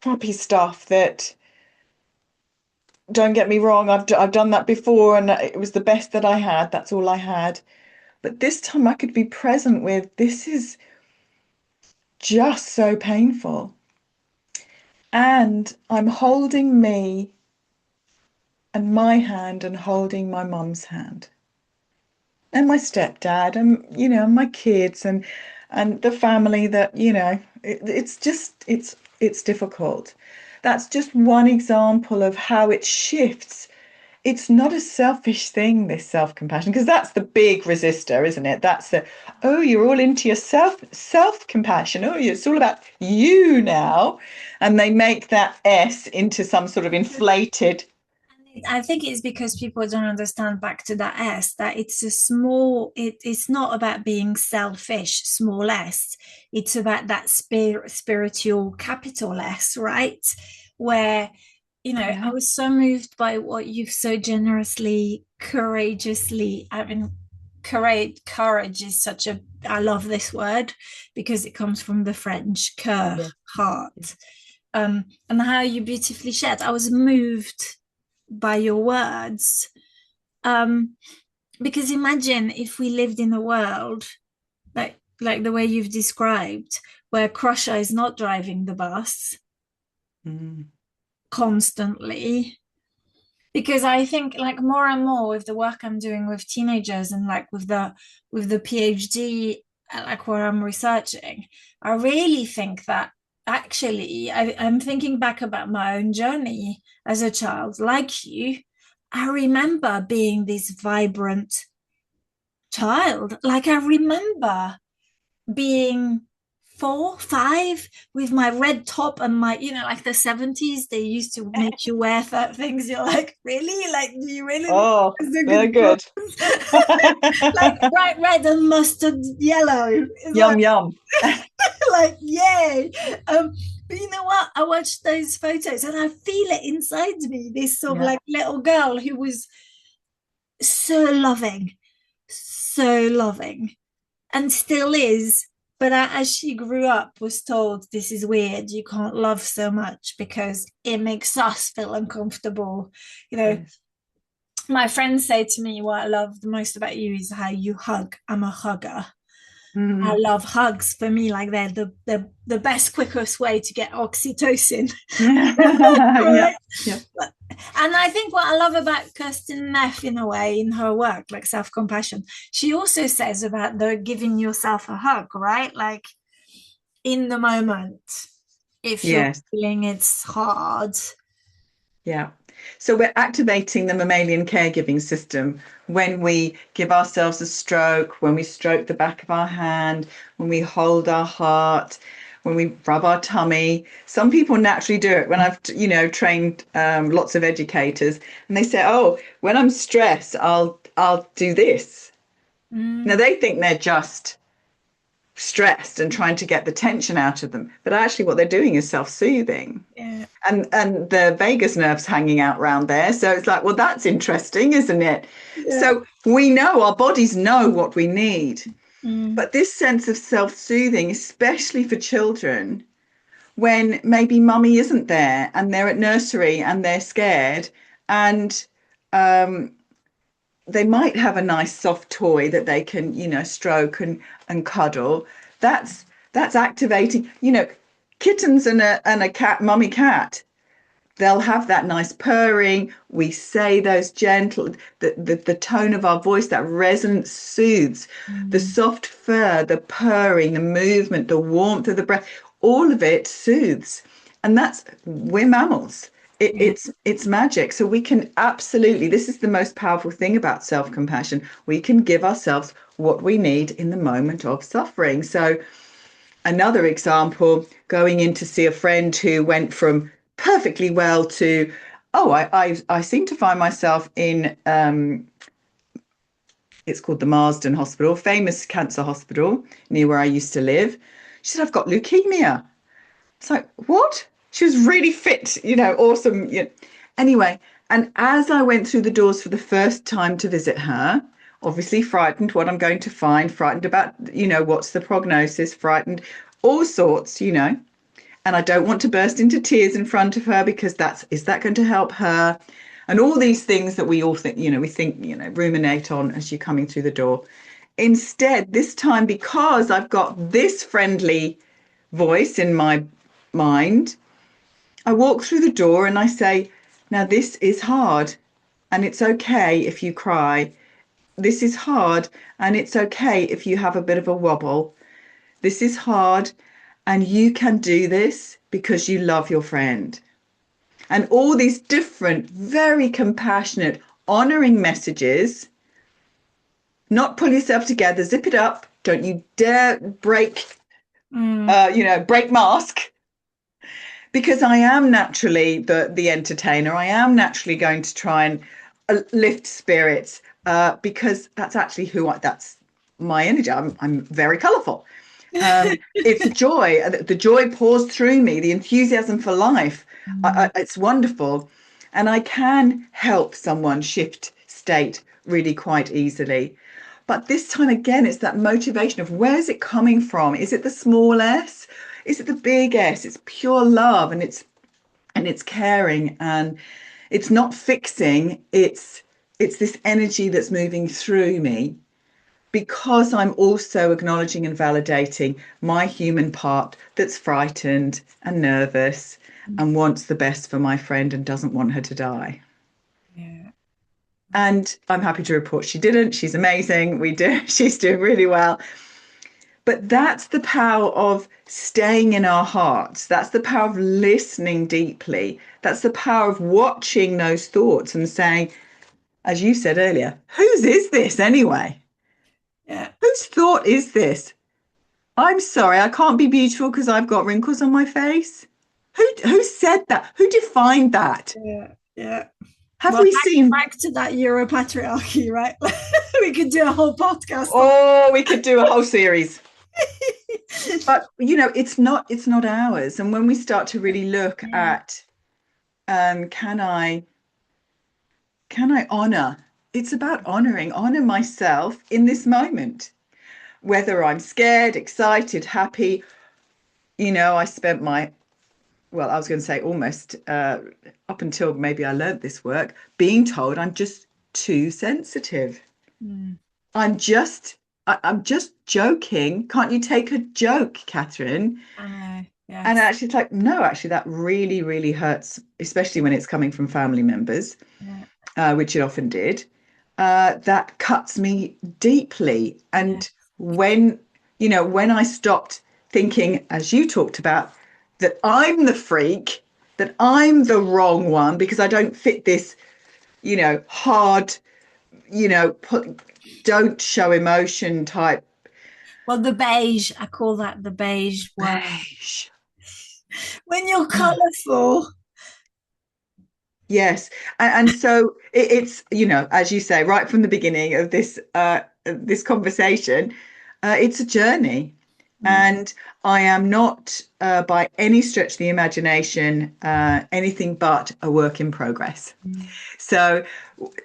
[SPEAKER 2] crappy stuff that, don't get me wrong, I've done that before and it was the best that I had. That's all I had. But this time I could be present with, this is just so painful. And I'm holding me and my hand and holding my mum's hand and my stepdad and, my kids and the family that, it's just, it's difficult. that's just one example of how it shifts. It's not a selfish thing, this self-compassion, because that's the big resistor, isn't it? That's the, oh, you're all into your self-compassion. Oh, it's all about you now. And they make that S into some sort of inflated.
[SPEAKER 1] I think it's because people don't understand, back to that S, that it's a small, it's not about being selfish, small s. It's about that spiritual capital S, right? Where, I
[SPEAKER 2] Yeah.
[SPEAKER 1] was so moved by what you've so generously, courageously, I mean, courage is such a, I love this word because it comes from the French cœur,
[SPEAKER 2] Yeah.
[SPEAKER 1] heart. And how you beautifully shared. I was moved by your words. Um, because imagine if we lived in a world like the way you've described, where Crusher is not driving the bus
[SPEAKER 2] Mm.
[SPEAKER 1] constantly. Because I think like more and more with the work I'm doing with teenagers and like with the PhD, like where I'm researching, I really think that actually I'm thinking back about my own journey as a child, like you. I remember being this vibrant child. Like I remember being 4, 5 with my red top and my, like the 70s, they used to make you wear that things. You're like, really? Like, do you really think
[SPEAKER 2] Oh,
[SPEAKER 1] it's a
[SPEAKER 2] they're
[SPEAKER 1] good
[SPEAKER 2] good.
[SPEAKER 1] clothes? Like bright red and mustard yellow. It's like,
[SPEAKER 2] Yum, yum.
[SPEAKER 1] like, yay. But you know what? I watched those photos and I feel it inside me, this sort of
[SPEAKER 2] Yeah.
[SPEAKER 1] like little girl who was so loving, so loving, and still is. But as she grew up, was told, this is weird. You can't love so much because it makes us feel uncomfortable. You know,
[SPEAKER 2] Yes.
[SPEAKER 1] my friends say to me, what I love the most about you is how you hug. I'm a hugger. I
[SPEAKER 2] Mm.
[SPEAKER 1] love hugs. For me, like they're the best, quickest way to get oxytocin.
[SPEAKER 2] Yeah.
[SPEAKER 1] Right?
[SPEAKER 2] Yeah.
[SPEAKER 1] And I think what I love about Kirsten Neff, in a way, in her work, like self-compassion, she also says about the giving yourself a hug, right? Like in the moment, if you're
[SPEAKER 2] Yes.
[SPEAKER 1] feeling it's hard.
[SPEAKER 2] Yeah. So we're activating the mammalian caregiving system when we give ourselves a stroke, when we stroke the back of our hand, when we hold our heart, when we rub our tummy. Some people naturally do it. When I've, trained lots of educators, and they say, "Oh, when I'm stressed, I'll do this." Now
[SPEAKER 1] Mm,
[SPEAKER 2] they think they're just stressed and trying to get the tension out of them, but actually what they're doing is self-soothing.
[SPEAKER 1] yeah,
[SPEAKER 2] And the vagus nerve's hanging out around there. So it's like, well, that's interesting, isn't it?
[SPEAKER 1] yeah.
[SPEAKER 2] So we know, our bodies know what we need.
[SPEAKER 1] Mm,
[SPEAKER 2] But this sense of self-soothing, especially for children, when maybe mummy isn't there and they're at nursery and they're scared, and um, they might have a nice soft toy that they can, stroke and cuddle. That's activating, kittens and a cat, mummy cat, they'll have that nice purring. We say those gentle, the tone of our voice, that resonance soothes. The
[SPEAKER 1] mm,
[SPEAKER 2] soft fur, the purring, the movement, the warmth of the breath, all of it soothes. And that's, we're mammals.
[SPEAKER 1] yeah.
[SPEAKER 2] It's magic. So we can absolutely, this is the most powerful thing about self-compassion. We can give ourselves what we need in the moment of suffering. So another example, going in to see a friend who went from perfectly well to, oh, I seem to find myself in, it's called the Marsden Hospital, famous cancer hospital near where I used to live. She said, I've got leukemia. It's like, what? She was really fit, awesome. Anyway, and as I went through the doors for the first time to visit her, obviously frightened what I'm going to find, frightened about, what's the prognosis, frightened, all sorts, and I don't want to burst into tears in front of her because is that going to help her? And all these things that we all think, we think, ruminate on as you're coming through the door. Instead, this time, because I've got this friendly voice in my mind, I walk through the door and I say, now this is hard and it's okay if you cry. This is hard and it's okay if you have a bit of a wobble. This is hard and you can do this because you love your friend. and all these different, very compassionate, honoring messages. Not pull yourself together, zip it up. Don't you dare break, break mask. Because I am naturally the entertainer. I am naturally going to try and lift spirits because that's actually that's my energy. I'm very colourful. It's joy. The joy pours through me, the enthusiasm for life. It's wonderful. And I can help someone shift state really quite easily. But this time again, it's that motivation of where's it coming from? Is it the small s? Is it the big S? It's pure love, and it's caring, and it's not fixing. It's this energy that's moving through me, because I'm also acknowledging and validating my human part that's frightened and nervous and wants the best for my friend and doesn't want her to die.
[SPEAKER 1] Yeah.
[SPEAKER 2] And I'm happy to report she didn't. She's amazing. She's doing really well. But that's the power of staying in our hearts. That's the power of listening deeply. That's the power of watching those thoughts and saying, as you said earlier, whose is this anyway?
[SPEAKER 1] Yeah.
[SPEAKER 2] Whose thought is this? I'm sorry, I can't be beautiful because I've got wrinkles on my face. Who said that? Who defined that?
[SPEAKER 1] Yeah. Yeah.
[SPEAKER 2] Have
[SPEAKER 1] Well,
[SPEAKER 2] we seen?
[SPEAKER 1] back to that Euro patriarchy, right? We could do a whole podcast.
[SPEAKER 2] Oh, we could do a whole series. But it's not ours. And when we start to really look at can I honor? It's about honor myself in this moment, whether I'm scared, excited, happy. I spent I was going to say almost up until maybe I learned this work, being told I'm just too sensitive. I'm just joking. Can't you take a joke, Kathryn?
[SPEAKER 1] I know. Yes.
[SPEAKER 2] And actually, it's like, no, actually, that really, really hurts, especially when it's coming from family members, which it often did. That cuts me deeply. And when I stopped thinking, as you talked about, that I'm the freak, that I'm the wrong one because I don't fit this, hard, don't show emotion type.
[SPEAKER 1] Well, the beige, I call that the beige word.
[SPEAKER 2] Beige.
[SPEAKER 1] When you're colourful.
[SPEAKER 2] Yes. And so it's, as you say, right from the beginning of this conversation, it's a journey. And I am not, by any stretch of the imagination, anything but a work in progress. So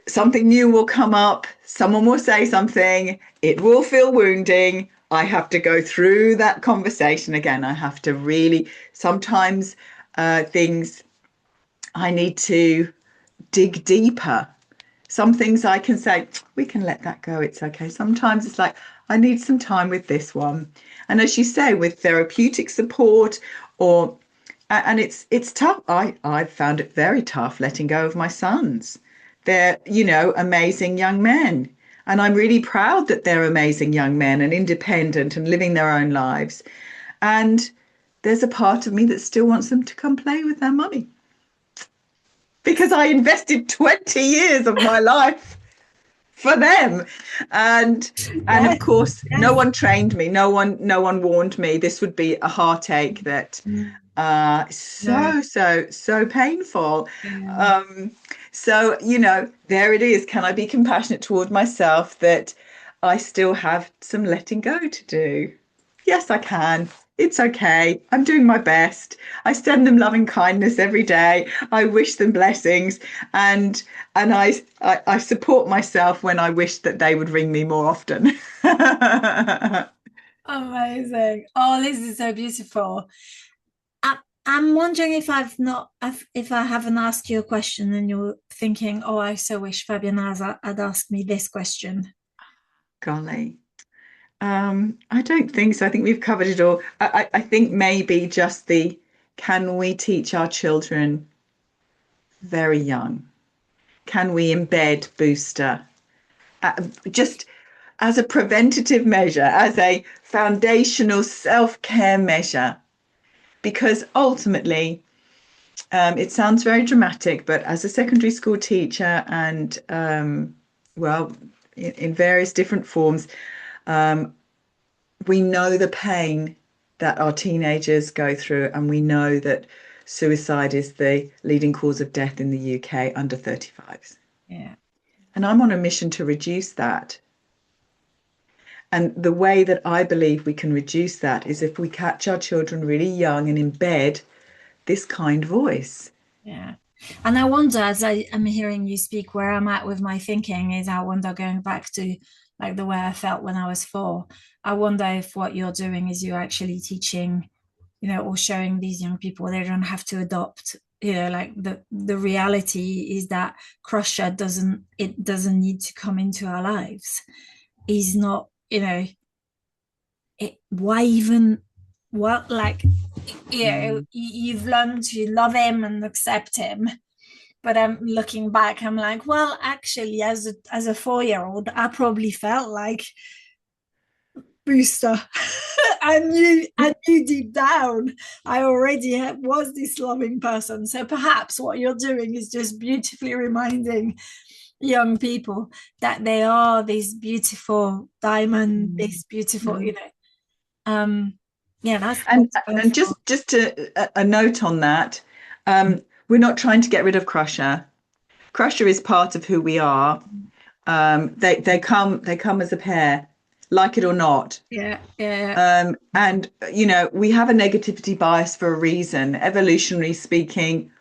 [SPEAKER 2] something new will come up, someone will say something, it will feel wounding. I have to go through that conversation again. I have to really, sometimes things I need to dig deeper. Some things I can say, we can let that go. It's okay. Sometimes it's like, I need some time with this one. And as you say, with therapeutic support and it's tough. I've found it very tough letting go of my sons. They're, amazing young men. And I'm really proud that they're amazing young men and independent and living their own lives. And there's a part of me that still wants them to come play with their mummy. Because I invested 20 years of my life for them. And of course, no one trained me. No one warned me. This would be a heartache that so painful. So, there it is. Can I be compassionate toward myself that I still have some letting go to do? Yes, I can. It's okay. I'm doing my best. I send them loving kindness every day. I wish them blessings, and I support myself when I wish that they would ring me more often.
[SPEAKER 1] Amazing. Oh, this is so beautiful. I'm wondering if if I haven't asked you a question and you're thinking, oh, I so wish Fabian had asked me this question.
[SPEAKER 2] Golly. I don't think so. I think we've covered it all. I think maybe just can we teach our children very young? Can we embed booster just as a preventative measure, as a foundational self-care measure? Because ultimately, It sounds very dramatic, but as a secondary school teacher and, well, in various different forms, um, we know the pain that our teenagers go through, and we know that suicide is the leading cause of death in the UK under 35s.
[SPEAKER 1] Yeah.
[SPEAKER 2] And I'm on a mission to reduce that. And the way that I believe we can reduce that is if we catch our children really young and embed this kind voice.
[SPEAKER 1] Yeah. And I wonder, as I am hearing you speak, where I'm at with my thinking is I wonder, going back to like the way I felt when I was 4, I wonder if what you're doing is you're actually teaching, or showing these young people they don't have to adopt, like the reality is that Crusher doesn't need to come into our lives. He's not, why even, what, like,
[SPEAKER 2] Mm.
[SPEAKER 1] you've learned to love him and accept him. But I'm looking back, I'm like, well, actually, as a 4-year-old, I probably felt like Booster. I knew deep down I already was this loving person. So perhaps what you're doing is just beautifully reminding young people that they are this beautiful diamond,
[SPEAKER 2] Mm.
[SPEAKER 1] this beautiful,
[SPEAKER 2] Mm.
[SPEAKER 1] um, yeah,
[SPEAKER 2] And
[SPEAKER 1] that's
[SPEAKER 2] and
[SPEAKER 1] wonderful.
[SPEAKER 2] just a note on that, we're not trying to get rid of Crusher. Crusher is part of who we are. They come as a pair, like it or not.
[SPEAKER 1] Yeah, yeah,
[SPEAKER 2] And we have a negativity bias for a reason. Evolutionary speaking,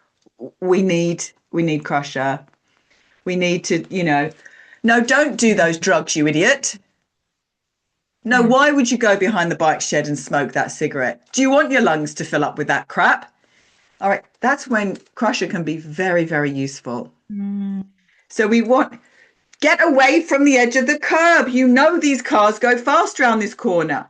[SPEAKER 2] we need Crusher. We need to, no, don't do those drugs, you idiot. No,
[SPEAKER 1] yeah,
[SPEAKER 2] why would you go behind the bike shed and smoke that cigarette? Do you want your lungs to fill up with that crap? All right, that's when Crusher can be very, very useful.
[SPEAKER 1] mm,
[SPEAKER 2] So we want, get away from the edge of the curb. You know these cars go fast around this corner.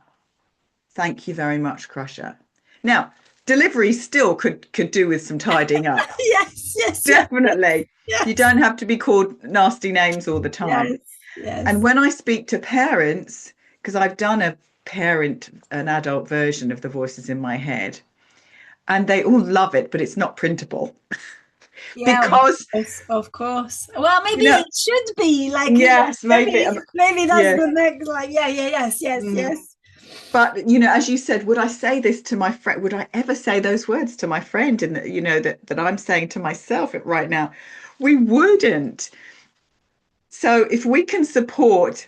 [SPEAKER 2] Thank you very much, Crusher. Now, delivery still could do with some tidying up.
[SPEAKER 1] yes, yes, yes,
[SPEAKER 2] Definitely. You
[SPEAKER 1] yes,
[SPEAKER 2] don't have to be called nasty names all the time.
[SPEAKER 1] yes,
[SPEAKER 2] And
[SPEAKER 1] yes.
[SPEAKER 2] when I speak to parents, because I've done an adult version of the voices in my head, and they all love it, but it's not printable
[SPEAKER 1] Yeah,
[SPEAKER 2] because,
[SPEAKER 1] of course. Well, maybe
[SPEAKER 2] you know,
[SPEAKER 1] it should be like,
[SPEAKER 2] yes, maybe,
[SPEAKER 1] maybe that's
[SPEAKER 2] yes.
[SPEAKER 1] the next, like, yeah, yeah, yes, yes,
[SPEAKER 2] Mm.
[SPEAKER 1] yes.
[SPEAKER 2] But, as you said, would I say this to my friend? Would I ever say those words to my friend? And, that I'm saying to myself right now? We wouldn't. So if we can support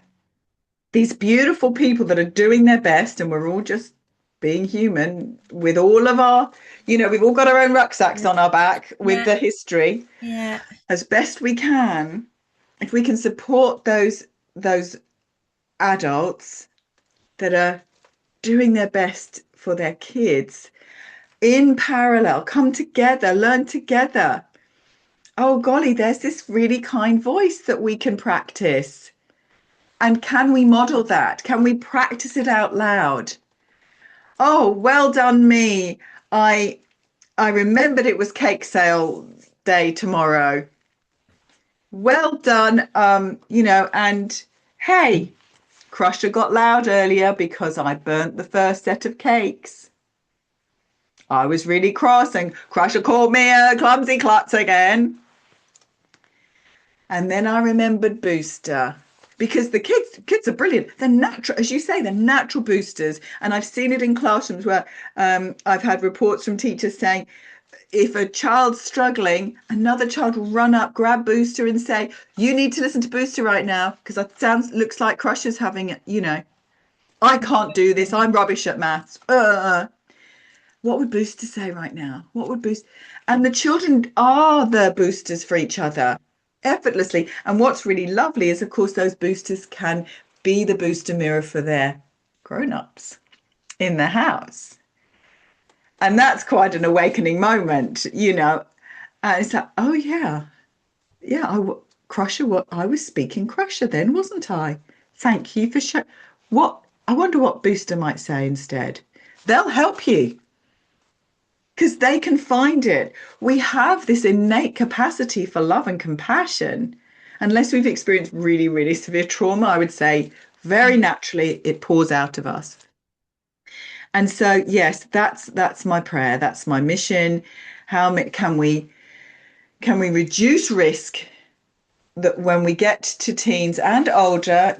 [SPEAKER 2] these beautiful people that are doing their best, and we're all just being human with all of our, we've all got our own rucksacks
[SPEAKER 1] Yeah,
[SPEAKER 2] on our back with
[SPEAKER 1] yeah,
[SPEAKER 2] the history
[SPEAKER 1] yeah,
[SPEAKER 2] as best we can. If we can support those adults that are doing their best for their kids in parallel, come together, learn together. Oh golly, there's this really kind voice that we can practice. And can we model that? Can we practice it out loud? Oh, well done me. I I remembered it was cake sale day tomorrow. Well done. And hey, Crusher got loud earlier because I burnt the first set of cakes. I was really cross and Crusher called me a clumsy klutz again. And then I remembered Booster because the kids are brilliant. They're natural, as you say, they're natural boosters. And I've seen it in classrooms where I've had reports from teachers saying if a child's struggling, another child will run up, grab Booster and say, you need to listen to Booster right now because it looks like Crusher's having it, I can't do this. I'm rubbish at maths. What would Booster say right now? What would Booster? And the children are the boosters for each other effortlessly. And what's really lovely is, of course, those boosters can be the booster mirror for their grown-ups in the house. And that's quite an awakening moment. And it's like, oh, yeah, yeah, Crusher, what I was speaking Crusher then, wasn't I? Thank you for showing. I wonder what Booster might say instead. They'll help you because they can find it. We have this innate capacity for love and compassion. Unless we've experienced really, really severe trauma, I would say very naturally it pours out of us. And so, yes, that's my prayer. That's my mission. Can we reduce risk that when we get to teens and older,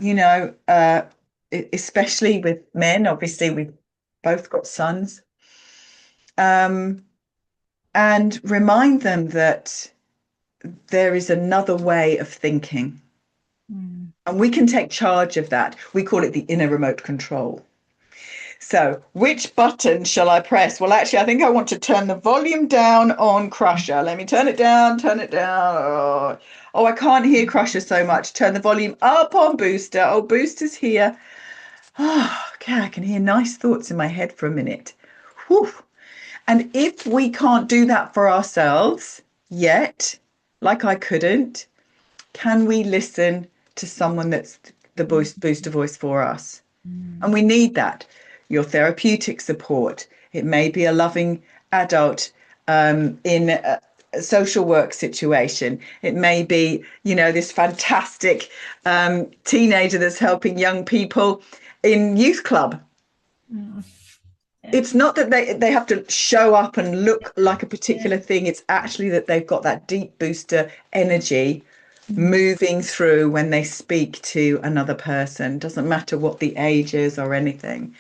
[SPEAKER 2] especially with men, obviously we've both got sons, um, and remind them that there is another way of thinking.
[SPEAKER 1] Mm.
[SPEAKER 2] And we can take charge of that. We call it the inner remote control. So, which button shall I press? Well, actually, I think I want to turn the volume down on Crusher. Let me turn it down, turn it down. Oh, I can't hear Crusher so much. Turn the volume up on Booster. Oh, Booster's here. Oh, okay, I can hear nice thoughts in my head for a minute. Whew. And if we can't do that for ourselves yet, like I couldn't, can we listen to someone that's the booster voice for us? And we need that. Your therapeutic support. It may be a loving adult in a social work situation. It may be, this fantastic teenager that's helping young people in youth club.
[SPEAKER 1] Mm. Yeah.
[SPEAKER 2] It's not that they have to show up and look like a particular
[SPEAKER 1] Yeah.
[SPEAKER 2] thing. It's actually that they've got that deep booster energy
[SPEAKER 1] Mm.
[SPEAKER 2] moving through when they speak to another person. Doesn't matter what the age is or anything.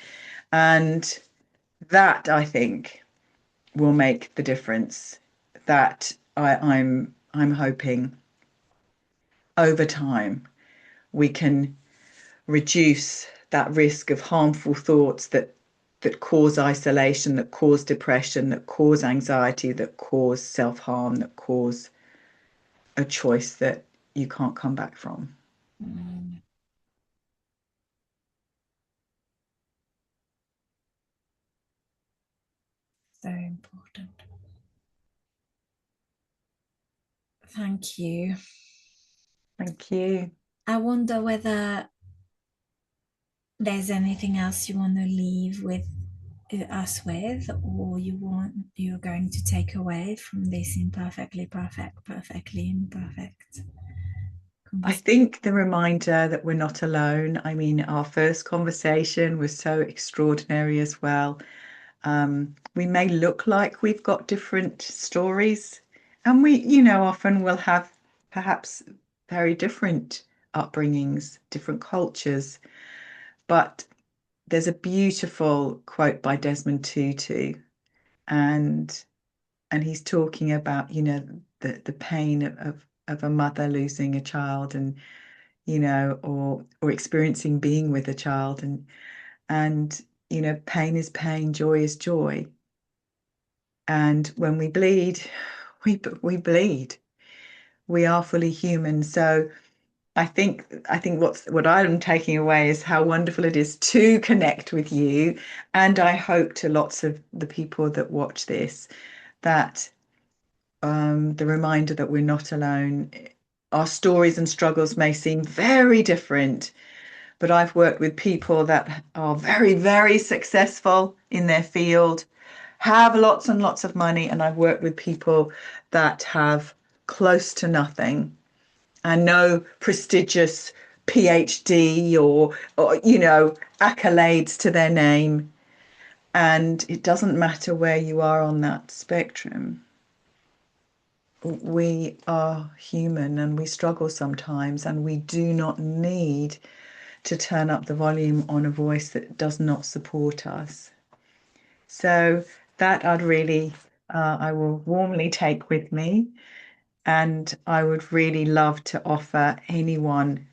[SPEAKER 2] And that, I think, will make the difference. That I'm hoping over time we can reduce that risk of harmful thoughts that cause isolation, that cause depression, that cause anxiety, that cause self-harm, that cause a choice that you can't come back from.
[SPEAKER 1] Mm. So important. Thank you.
[SPEAKER 2] Thank you.
[SPEAKER 1] I wonder whether there's anything else you want to leave with us with, or you're going to take away from this imperfectly perfect, perfectly imperfect
[SPEAKER 2] I
[SPEAKER 1] conversation.
[SPEAKER 2] think the reminder that we're not alone. I mean, our first conversation was so extraordinary as well. We may look like we've got different stories, and we, often will have perhaps very different upbringings, different cultures. But there's a beautiful quote by Desmond Tutu, and he's talking about, the pain of a mother losing a child, and or experiencing being with a child, and pain is pain, joy is joy. And when we bleed, we bleed. We are fully human. So I think what I'm taking away is how wonderful it is to connect with you. And I hope to lots of the people that watch this that the reminder that we're not alone. Our stories and struggles may seem very different, but I've worked with people that are very, very successful in their field, have lots and lots of money, and I've worked with people that have close to nothing and no prestigious PhD or accolades to their name. And it doesn't matter where you are on that spectrum. We are human and we struggle sometimes, and we do not need to turn up the volume on a voice that does not support us. So that I will warmly take with me. And I would really love to offer anyone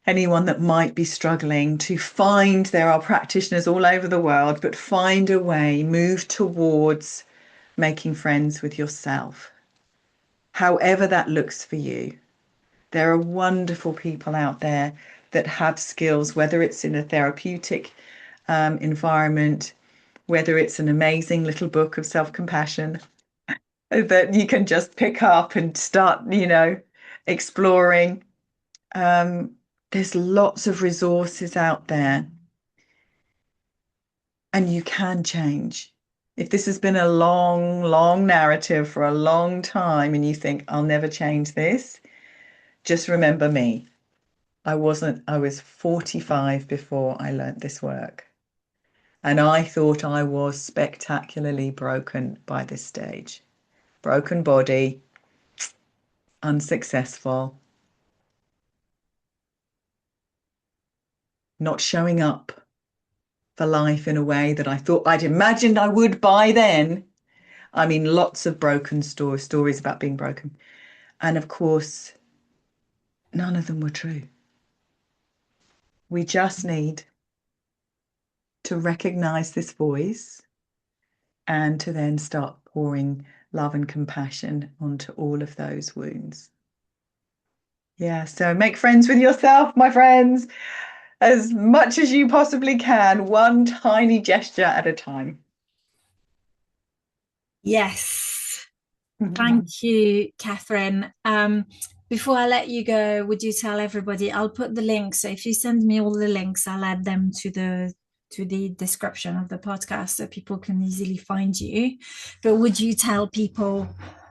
[SPEAKER 2] that might be struggling to find, there are practitioners all over the world, but find a way, move towards making friends with yourself, however that looks for you. There are wonderful people out there that have skills, whether it's in a therapeutic environment, whether it's an amazing little book of self-compassion that you can just pick up and start, exploring. There's lots of resources out there, and you can change. If this has been a long, long narrative for a long time and you think, I'll never change this, just remember me. I was 45 before I learnt this work. And I thought I was spectacularly broken by this stage. Broken body, unsuccessful, not showing up for life in a way that I thought I'd imagined I would by then. I mean, lots of broken stories about being broken. And of course, none of them were true. We just need to recognize this voice and to then start pouring love and compassion onto all of those wounds. Yeah, so make friends with yourself, my friends, as much as you possibly can, one tiny gesture at a time.
[SPEAKER 1] Yes. Thank you, Kathryn. Before I let you go, would you tell everybody? I'll put the links. So if you send me all the links, I'll add them to the description of the podcast so people can easily find you. But would you tell people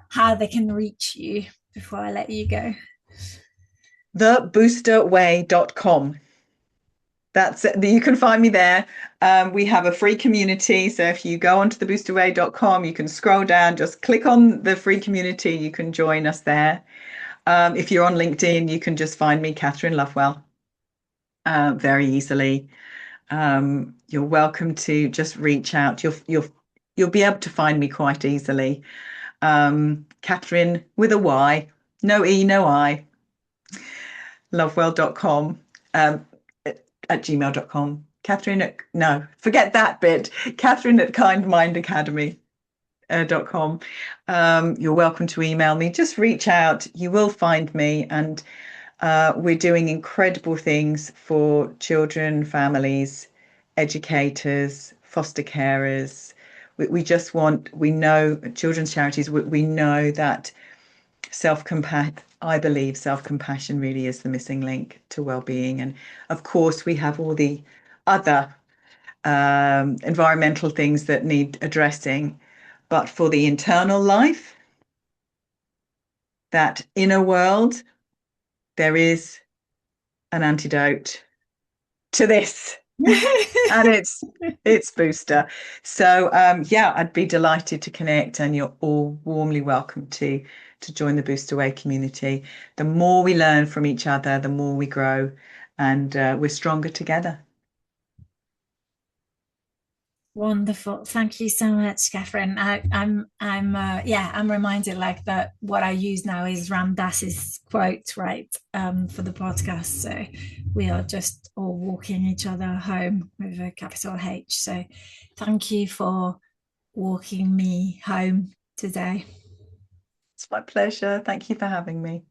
[SPEAKER 1] how they can reach you before I let you go?
[SPEAKER 2] Theboosterway.com. That's it. You can find me there. We have a free community. So if you go onto theboosterway.com, you can scroll down, just click on the free community. You can join us there. If you're on LinkedIn, you can just find me, Kathryn Lovewell, very easily. You're welcome to just reach out. You'll be able to find me quite easily. Kathryn with a Y, no E, no I, lovewell.com. At gmail.com. No, forget that bit. Kathryn at kindmindacademy.com. You're welcome to email me. Just reach out. You will find me. And we're doing incredible things for children, families, educators, foster carers. We know children's charities, we know that I believe self-compassion really is the missing link to well-being. And of course, we have all the other environmental things that need addressing. But for the internal life, that inner world, there is an antidote to this. And it's Booster. So yeah, I'd be delighted to connect, and you're all warmly welcome to join the Booster Way community. The more we learn from each other, the more we grow, and we're stronger together.
[SPEAKER 1] Wonderful. Thank you so much, Kathryn. I'm reminded like that what I use now is Ram Dass's quote, right? For the podcast. So we are just all walking each other home with a capital H. So thank you for walking me home today.
[SPEAKER 2] It's my pleasure. Thank you for having me.